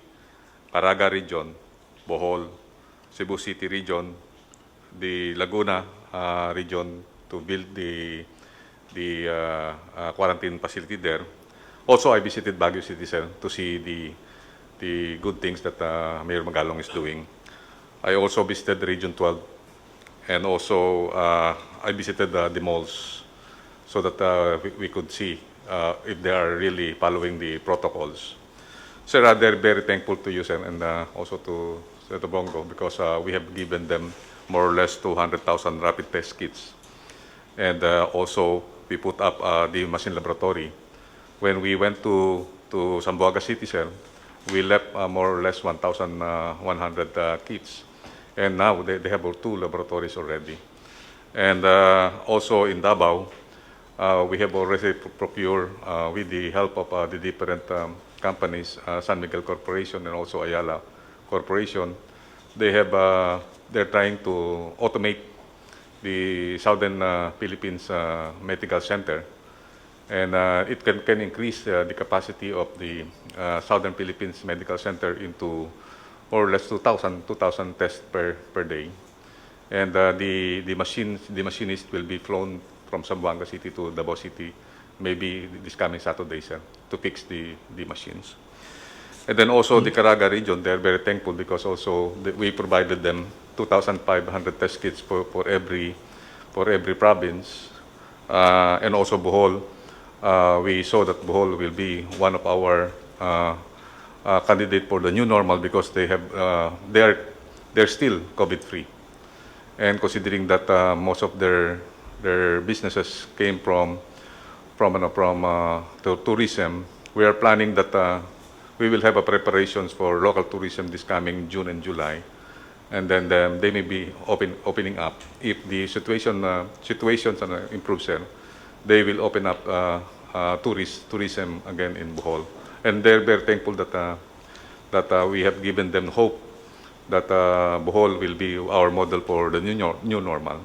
Caraga region, Bohol, Cebu City region, the Laguna region to build the quarantine facility there. Also, I visited Baguio City, sir, to see the good things that Mayor Magalong is doing. I also visited Region 12, and also I visited the malls so that we could see if they are really following the protocols. Sir, they're very thankful to you, sir, and also to Senator Bongo, because we have given them more or less 200,000 rapid test kits. And also, we put up the machine laboratory. When we went to Zamboanga City, sir, we left more or less 1,100 kits. And now they have 2 laboratories already. And also in Davao, we have already procured with the help of the different companies, San Miguel Corporation and also Ayala Corporation. They're trying to automate the Southern Philippines Medical Center, and it can increase the capacity of the Southern Philippines Medical Center into more or less 2,000 tests per day. And the machinist will be flown from Zamboanga City to Davao City, maybe this coming Saturday, sir, to fix the machines. And then also the Caraga region, they're very thankful because also we provided them 2,500 test kits for every province. And also Bohol, we saw that Bohol will be one of our candidate for the new normal because they're still COVID-free. And considering that most of their businesses came from tourism, we are planning that we will have a preparations for local tourism this coming June and July, and then they may be opening up. If the situations improve, sir, they will open up tourism again in Bohol, and they're very thankful that we have given them hope that Bohol will be our model for the new normal.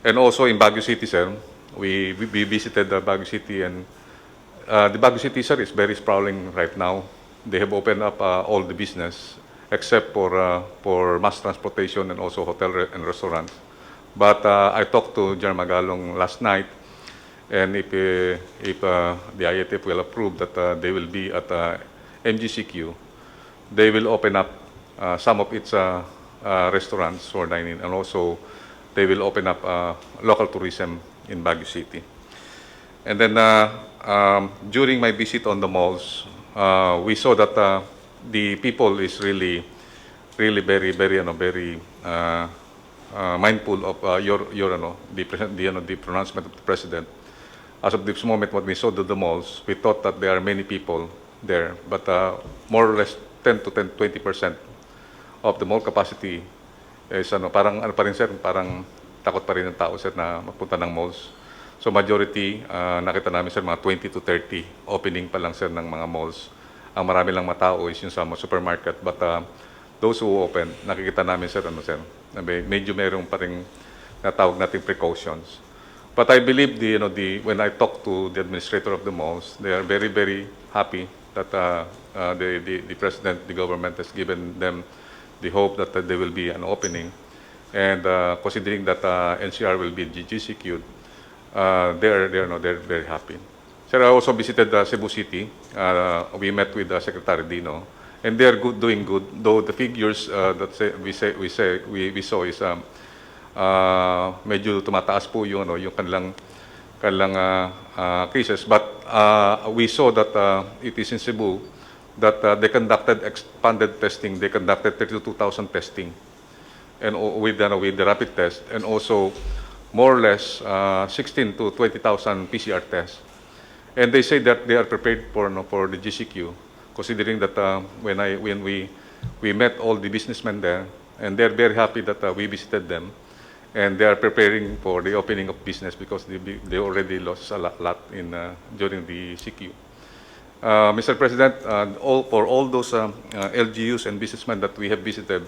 And also in Baguio City, sir, we visited Baguio City, and the Baguio City, sir, is very sprawling right now. They have opened up all the business except for mass transportation and also hotel and restaurants. But I talked to Jan Magalong last night, and if the IATF will approve that they will be at MGCQ, they will open up some of its restaurants for dining, and also they will open up local tourism in Baguio City. And then during my visit on the malls, we saw that the people is really very mindful of the pronouncement of the president. As of this moment, when we saw the malls, we thought that there are many people there, but more or less 10-20% of the mall capacity is parang pa rin, sir, parang takot pa rin ng tao, sir, na magpunta ng malls. So majority, nakita namin, sir, mga 20-30 opening pa lang, sir, ng mga malls. Ang marami lang matao is yung sa supermarket, but those who open, nakikita namin, sir, medyo mayroong pa rin natawag nating precautions. But I believe when I talk to the administrator of the malls, they are very happy that the president, the government has given them the hope that there will be an opening. And considering that NCR will be GCQ'd, they're very happy. Sir, I also visited Cebu City. We met with Secretary Dino, and they're doing good. Though the figures that we saw is medyo tumataas po yung kanilang kanilang cases. But we saw that it is in Cebu that they conducted expanded testing. They conducted 32,000 testing and with the rapid test, and also more or less 16 to 20,000 PCR tests. And they say that they are prepared for the GCQ, considering that when we met all the businessmen there, and they're very happy that we visited them, and they are preparing for the opening of business because they already lost a lot in during the CQ. Mr. President, for all those LGUs and businessmen that we have visited,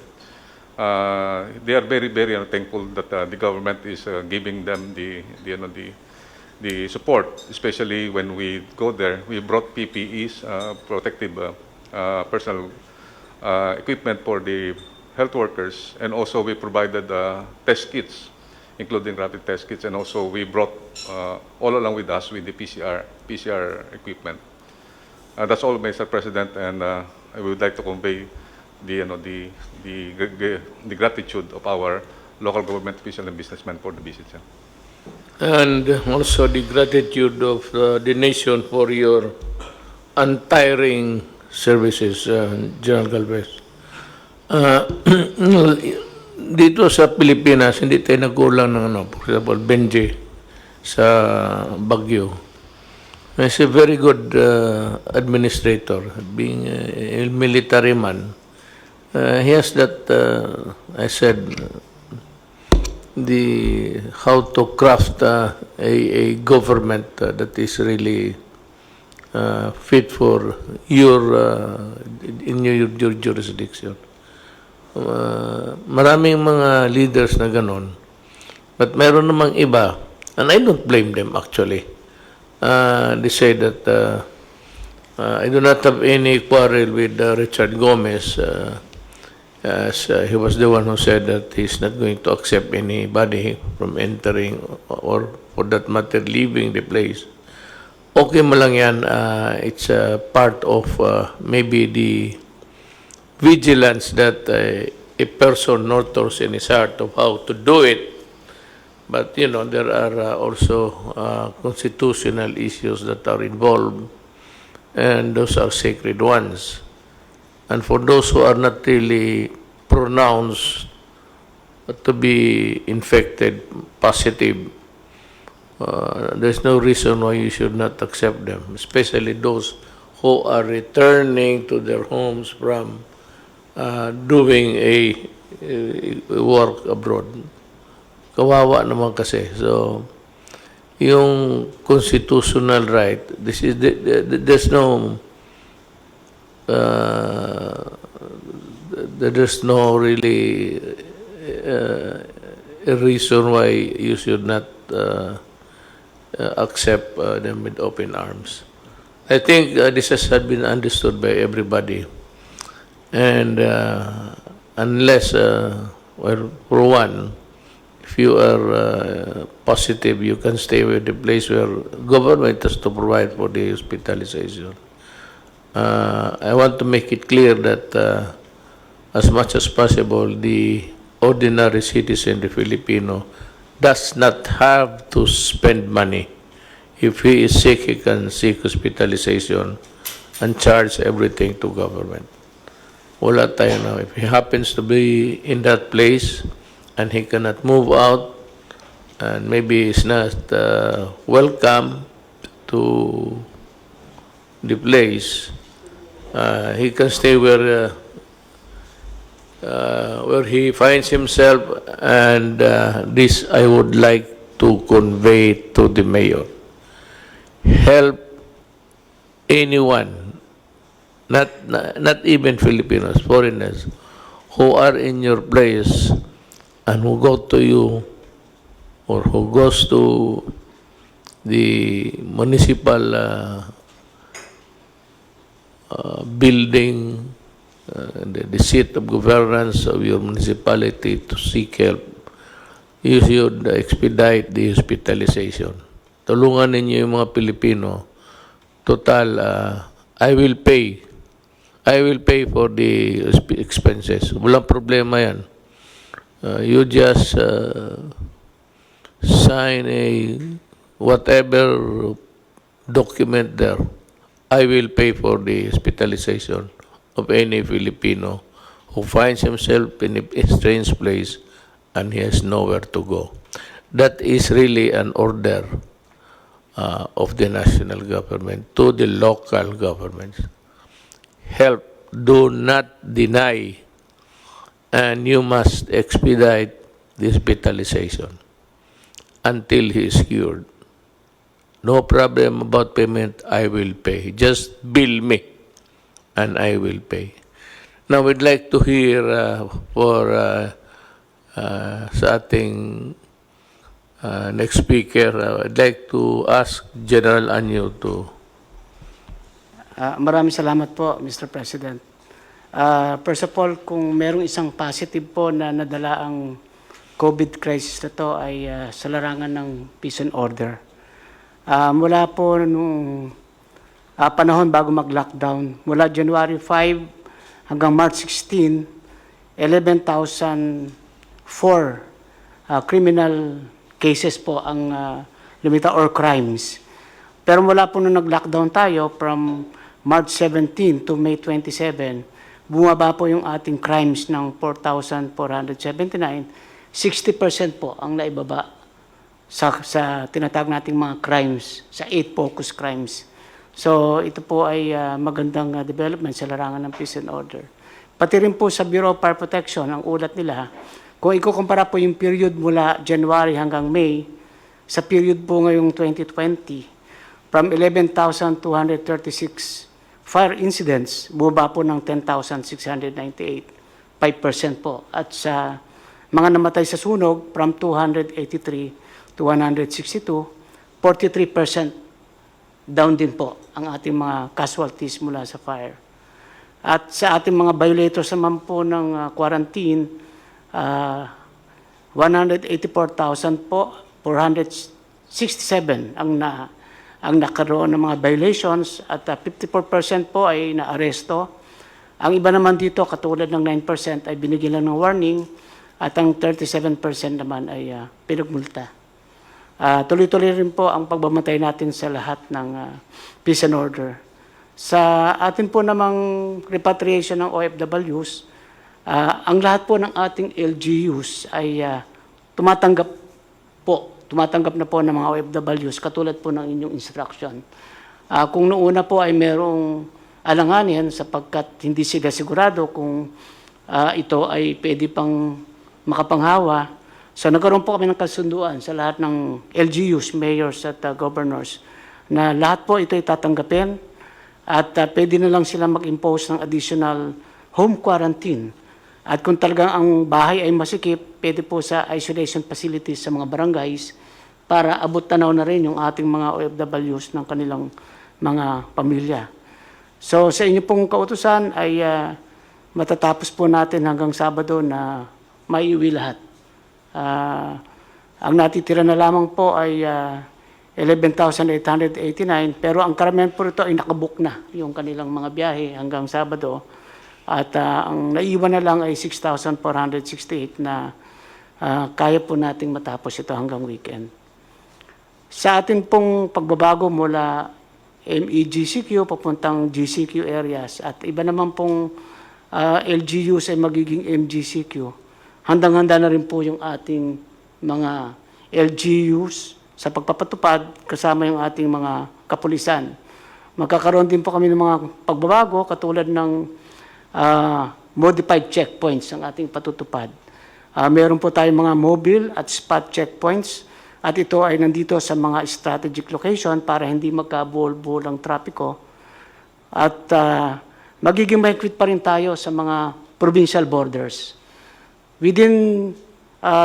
they are very, very thankful that the government is giving them the support, especially when we go there. We brought PPEs, protective personal equipment for the health workers, and also we provided test kits, including rapid test kits, and also we brought all along with us with the PCR equipment. That's all, Mr. President, and I would like to convey the gratitude of our local government officials and businessmen for the visit, sir. And also the gratitude of the nation for your untiring services, General Galvez. Dito sa Pilipinas, hindi tayo nagkulang ng for example, Benji sa Baguio. He's a very good administrator, being a military man. He has that, I said, how to craft a government that is really fit for in your jurisdiction. Maraming mga leaders na ganon, but meron namang iba, and I don't blame them actually. They say that I do not have any quarrel with Richard Gomez, as he was the one who said that he's not going to accept anybody from entering or for that matter leaving the place. Okay mo lang yan, it's a part of maybe the vigilance that a person nurtures in his heart of how to do it. But, you know, there are also constitutional issues that are involved, and those are sacred ones. And for those who are not really pronounced to be infected, positive, there's no reason why you should not accept them, especially those who are returning to their homes from doing a work abroad. Kawawa naman kasi. So, yung constitutional right, there's no really a reason why you should not accept them with open arms. I think this has been understood by everybody. And unless, well, for one, if you are positive, you can stay with the place where government has to provide for the hospitalization. I want to make it clear that as much as possible, the ordinary citizen, the Filipino, does not have to spend money. If he is sick, he can seek hospitalization and charge everything to government. Wala tayo na. If he happens to be in that place and he cannot move out, and maybe is not welcome to the place, he can stay where he finds himself, and this I would like to convey to the mayor. Help anyone, not even Filipinos, foreigners, who are in your place and who go to you or who goes to the municipal building, the seat of governance of your municipality to seek help. You should expedite the hospitalization. Tulungan ninyo yung mga Pilipino. Total, I will pay for the expenses. Walang problema yan. You just sign whatever document there, I will pay for the hospitalization of any Filipino who finds himself in a strange place and he has nowhere to go. That is really an order of the national government to the local governments. Help, do not deny, and you must expedite the hospitalization until he is cured. No problem about payment, I will pay. Just bill me, and I will pay. Now, we'd like to hear sa ating next speaker, I'd like to ask General Anyo to... Maraming salamat po, Mr. President. First of all, kung merong isang positive po na nadala ang COVID crisis na to ay sa larangan ng peace and order. Mula po nung panahon bago mag-lockdown, mula January 5 hanggang March 16, 11,004 criminal cases po ang lumitaw or crimes. Pero mula po nung nag-lockdown tayo from March 17 to May 27, bumaba po yung ating crimes ng 4,479. 60% po ang naibaba sa tinatawag nating mga crimes, sa 8 focus crimes. So ito po ay magandang development sa larangan ng peace and order. Pati rin po sa Bureau of Fire Protection, ang ulat nila, kung ikukumpara po yung period mula January hanggang May, sa period po ngayong 2020, from 11,236 fire incidents, bumaba po ng 10,698, 5% po. At sa mga namatay sa sunog, from 283 to 162, 43% down din po ang ating mga casualties mula sa fire. At sa ating mga violators naman po ng quarantine, 184,000 po, 467 ang nakaroon ng mga violations at 54% po ay naaresto. Ang iba naman dito, katulad ng 9% ay binigyan lang ng warning at ang 37% naman ay pinagmulta. Tuloy-tuloy rin po ang pagbamatay natin sa lahat ng peace and order. Sa atin po namang repatriation ng OFWs, ang lahat po ng ating LGUs ay tumatanggap na po ng mga OFWs katulad po ng inyong instruction. Kung noong una po ay merong alanganin sapagkat hindi sila sigurado kung ito ay pwede pang makapanghawa, so nagkaroon po kami ng kasunduan sa lahat ng LGUs, mayors at governors na lahat po ito ay tatanggapin at pwede na lang sila mag-impose ng additional home quarantine. At kung talagang ang bahay ay masikip, pwede po sa isolation facilities sa mga barangays para abot tanaw na rin yung ating mga OFWs ng kanilang mga pamilya. So sa inyo pong kautusan ay matatapos po natin hanggang Sabado na maiuwi lahat. Ang natitira na lamang po ay 11,889 pero ang karamihan po ito ay nakabook na yung kanilang mga biyahe hanggang Sabado. At ang naiwan na lang ay 6,468 na kaya po nating matapos ito hanggang weekend. Sa atin pong pagbabago mula MEGCQ papuntang GCQ areas at iba naman pong LGUs ay magiging MGCQ, handang-handa na rin po yung ating mga LGUs sa pagpapatupad kasama yung ating mga kapulisan. Magkakaroon din po kami ng mga pagbabago katulad ng modified checkpoints ang ating patutupad. Meron po tayong mga mobile at spot checkpoints at ito ay nandito sa mga strategic location para hindi magkabuhol-buhol ang trapiko. At magiging mahigpit pa rin tayo sa mga provincial borders. Within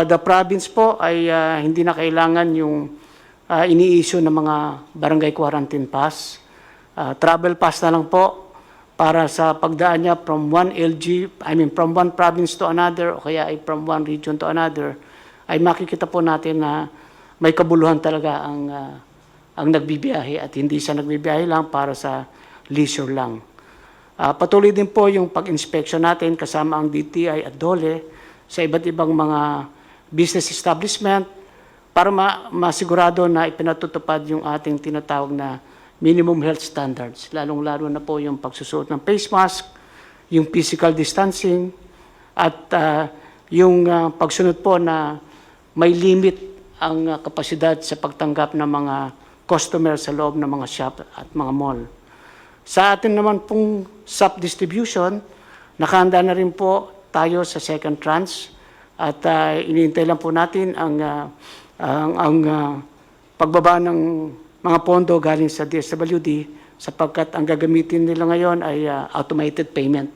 the province po ay hindi na kailangan yung ini-issue ng mga barangay quarantine pass. Travel pass na lang po para sa pagdaan niya from one province to another o kaya ay from one region to another, ay makikita po natin na may kabuluhan talaga ang nagbibiyahe at hindi siya nagbibiyahe lang para sa leisure lang. Patuloy din po yung pag-inspection natin kasama ang DTI at DOLE sa iba't ibang mga business establishment, para masigurado na ipinatutupad yung ating tinatawag na minimum health standards, lalong-lalo na po yung pagsusuot ng face mask, yung physical distancing, at yung pagsunod po na may limit ang kapasidad sa pagtanggap ng mga customer sa loob ng mga shop at mga mall. Sa atin naman pong SAP distribution, nakahanda na rin po tayo sa second tranche at iniintay lang po natin ang pagbaba ng mga pondo galing sa DSWD sapagkat ang gagamitin nila ngayon ay automated payment.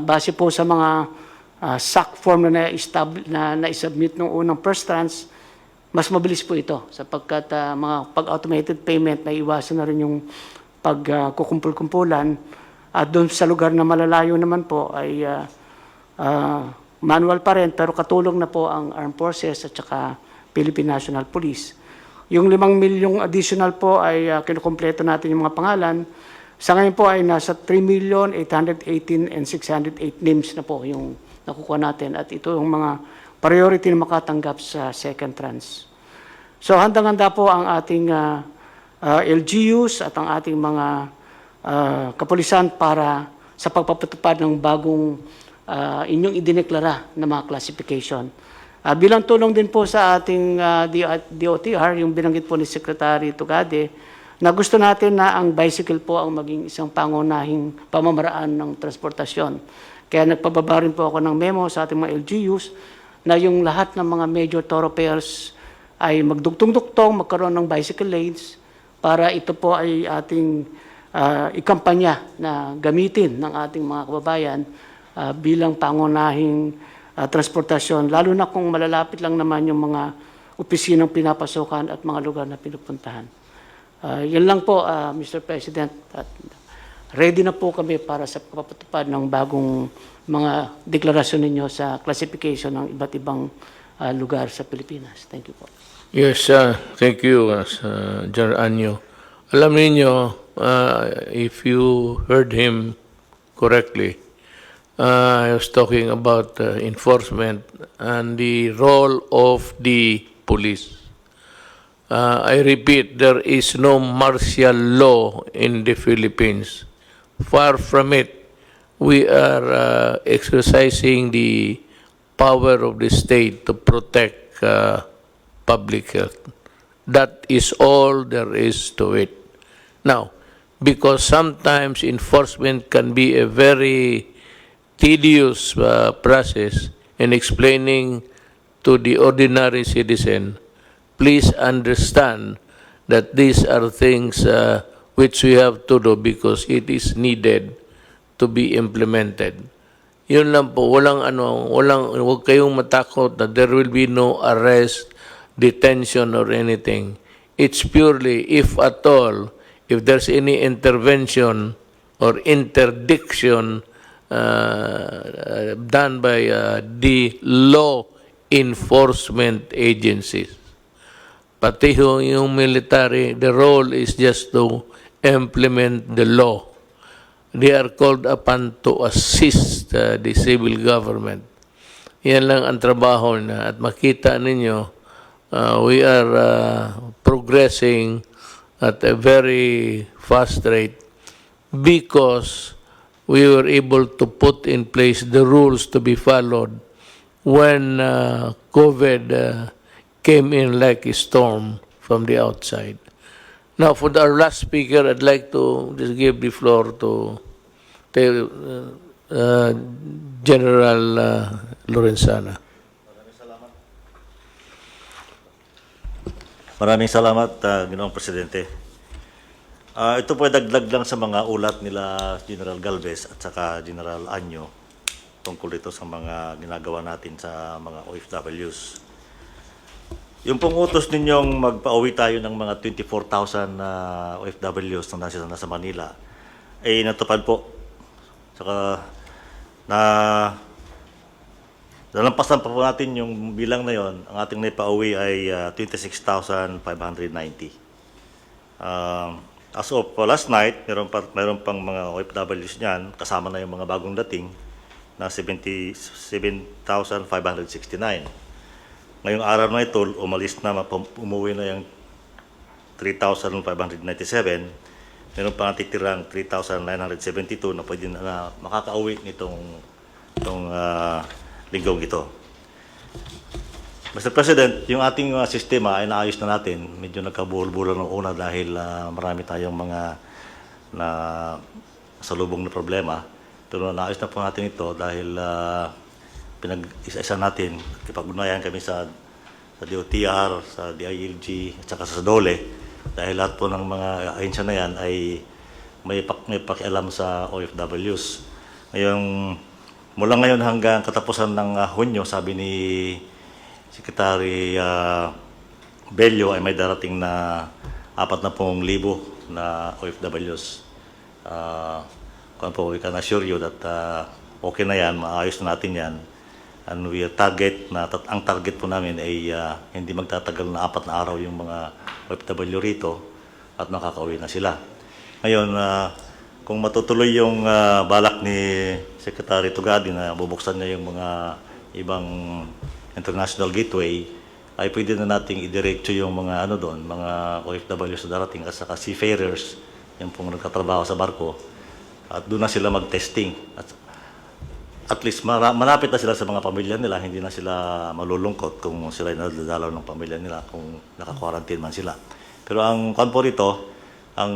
Base po sa mga SAC form na na-submit ng unang first tranche, mas mabilis po ito sapagkat mga pag-automated payment na iwasan na rin yung pagkukumpul-kumpulan at doon sa lugar na malalayo naman po ay manual pa rin pero katulong na po ang Armed Forces at saka Philippine National Police. Yung 5 milyong additional po ay kinukumpleto natin yung mga pangalan. Sa ngayon po ay nasa 3,818,608 names na po yung nakukuha natin at ito yung mga priority na makatanggap sa second tranche. So handang-handa po ang ating LGUs at ang ating mga kapulisan para sa pagpapatupad ng bagong inyong idineklara na mga classification. Bilang tulong din po sa ating DOTR, yung binanggit po ni Secretary Tugade, na gusto natin na ang bicycle po ang maging isang pangunahing pamamaraan ng transportasyon. Kaya nagpababa rin po ako ng memo sa ating mga LGUs na yung lahat ng mga major thoroughfares ay magdugtong-duktong, magkaroon ng bicycle lanes para ito po ay ating ikampanya na gamitin ng ating mga kababayan bilang pangunahing transportasyon, lalo na kung malalapit lang naman yung mga opisinang pinapasukan at mga lugar na pinupuntahan. Yan lang po, Mr. President. At ready na po kami para sa pagpapatupad ng bagong mga deklarasyon ninyo sa classification ng iba't ibang lugar sa Pilipinas. Thank you po. Yes, thank you, General Anyo. Alam niyo, if you heard him correctly, I was talking about enforcement and the role of the police. I repeat, there is no martial law in the Philippines. Far from it. We are exercising the power of the state to protect public health. That is all there is to it. Now, because sometimes enforcement can be a very tedious process in explaining to the ordinary citizen, please understand that these are things which we have to do because it is needed to be implemented. Yun lang po, huwag kayong matakot that there will be no arrest, detention or anything. It's purely, if at all, if there's any intervention or interdiction done by the law enforcement agencies. Pati yung military, the role is just to implement the law. They are called upon to assist the civil government. Yan lang ang trabaho na. At makita ninyo, we are progressing at a very fast rate because we were able to put in place the rules to be followed when COVID came in like a storm from the outside. Now, for our last speaker, I'd like to just give the floor to General Lorenzana. Maraming salamat, Ginoong Presidente. Ito po ay dagdag lang sa mga ulat nila General Galvez at saka General Anyo tungkol ito sa mga ginagawa natin sa mga OFWs. Yung pong utos ninyong magpa-uwi tayo ng mga 24,000 OFWs na nasa Manila ay natupad po. Saka nalampasan pa po natin yung bilang na yon. Ang ating naipa-uwi ay 26,590. As of last night, meron pang mga OFWs niyan, kasama na yung mga bagong dating na 77,569. Ngayong araw na ito, umalis na, umuwi na yung 3,597. Meron pa titirang 3,972 na pwede na makakauwi nitong linggong ito. Mr. President, yung ating sistema ay naayos na natin. Medyo nagkabuhol-buhol ng una dahil marami tayong mga na salubong na problema. Pero naayos na po natin ito dahil pinag-isa-isa natin. Kipag-unayan kami sa DOTR, sa DILG, at saka sa DOLE. Dahil lahat po ng mga ahensya na yan ay may pakialam sa OFWs. Mula ngayon hanggang katapusan ng Hunyo, sabi ni Secretary Bello ay may darating na 40,000 na OFWs. We can assure you that okay na yan, maayos na natin yan. And we ang target po namin ay hindi magtatagal na 4 na araw yung mga OFW rito at makakauwi na sila. Ngayon, kung matutuloy yung balak ni Secretary Tugadi na bubuksan niya yung mga ibang international gateway, ay pwede na nating idiretso yung mga mga OFW sa darating at saka seafarers, yung pong nagkatrabaho sa barko, at doon na sila mag-testing. At least malapit na sila sa mga pamilya nila, hindi na sila malulungkot kung sila ay nadadalaw ng pamilya nila, kung naka-quarantine man sila. Pero ang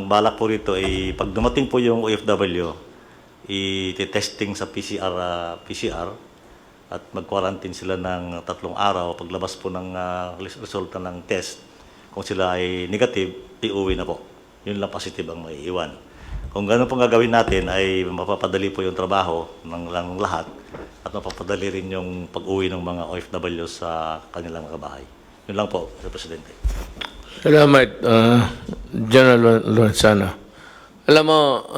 balak po rito ay pag dumating po yung OFW, i-testing sa PCR at mag-quarantine sila ng 3 araw. Paglabas po ng resulta ng test, kung sila ay negative, iuwi na po. Yun lang positive ang maiiwan. Kung gano'n pong gagawin natin, ay mapapadali po yung trabaho ng lahat at mapapadali rin yung pag-uwi ng mga OFW sa kanilang mga bahay. Yun lang po, Mr. Presidente. Salamat, General Lorenzana. Alam mo,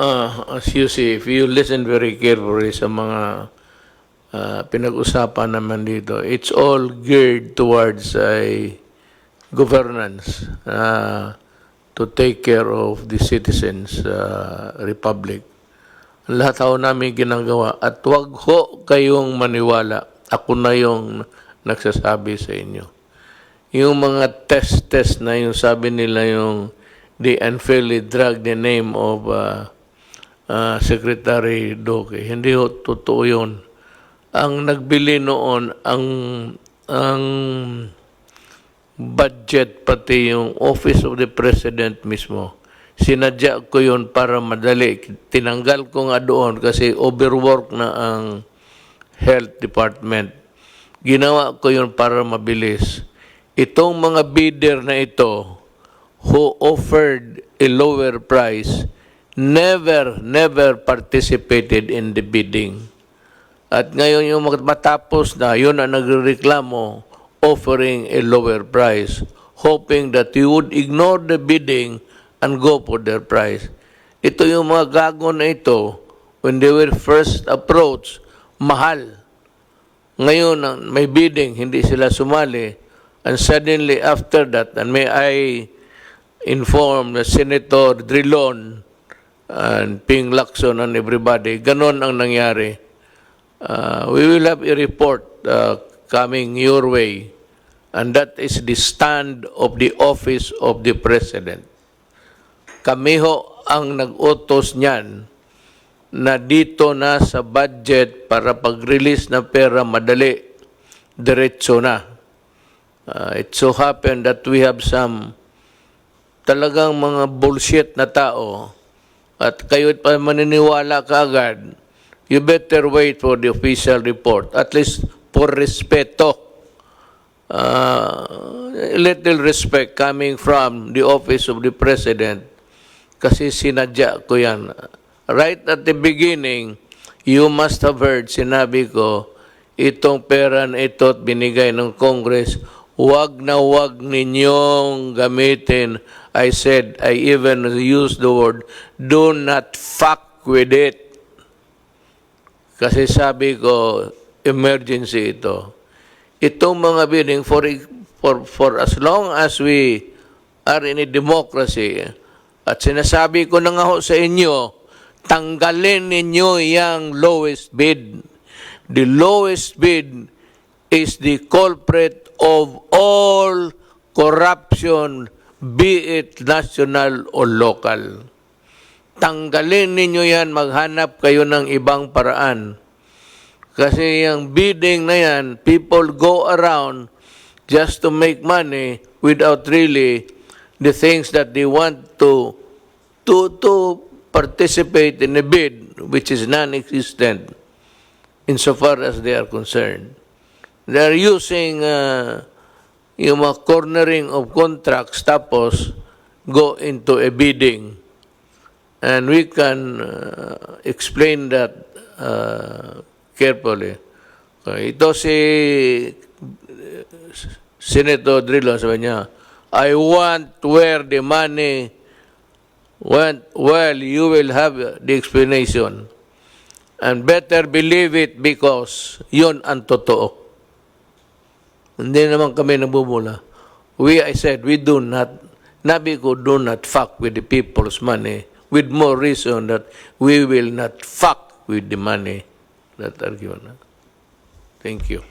as you see, if you listen very carefully sa mga pinag-usapan naman dito, it's all geared towards a governance to take care of the citizens' republic. Lahat ho namin ginagawa at wag ho kayong maniwala. Ako na yung nagsasabi sa inyo. Yung mga test na yung sabi nila yung they unfairly drag the name of Secretary Duque. Hindi ho totoo yun. Ang nagbili noon ang budget, pati yung Office of the President mismo. Sinadya ko yun para madali. Tinanggal ko nga doon kasi overwork na ang Health Department. Ginawa ko yun para mabilis. Itong mga bidder na ito who offered a lower price never participated in the bidding. At ngayon yung matapos na, yun ang nagreklamo, offering a lower price, hoping that you would ignore the bidding and go for their price. Ito yung mga gago na ito, when they were first approached, mahal. Ngayon, may bidding, hindi sila sumali. And suddenly after that, and may I inform the Senator Drilon and Ping Lacson and everybody, ganon ang nangyari. We will have a report coming your way, and that is the stand of the Office of the President. Kami ho ang nag-utos niyan na dito na sa budget para pag-release ng pera madali, diretso na. It so happened that we have some talagang mga bullshit na tao at kayo pa maniniwala kaagad. You better wait for the official report, at least for respeto. Little respect coming from the Office of the President kasi sinadya ko yan. Right at the beginning, you must have heard, sinabi ko, itong pera na ito binigay ng Congress, wag na wag ninyong gamitin. I said, I even used the word, do not fuck with it. Kasi sabi ko, emergency ito. Itong mga bidding, for as long as we are in a democracy, at sinasabi ko na nga ho sa inyo, tanggalin ninyo yung lowest bid. The lowest bid is the culprit of all corruption, be it national or local. Tanggalin ninyo yan, maghanap kayo ng ibang paraan. Kasi yung bidding na yan, people go around just to make money without really the things that they want to participate in a bid which is non-existent insofar as they are concerned. They are using yung mga cornering of contracts tapos go into a bidding. And we can explain that carefully. Ito si Senator Drilon, sabi niya, I want where the money went. Well, you will have the explanation. And better believe it because yun ang totoo. Hindi naman kami nabubula. I said, we do not, Nabico do not fuck with the people's money, with more reason that we will not fuck with the money that are given. Thank you.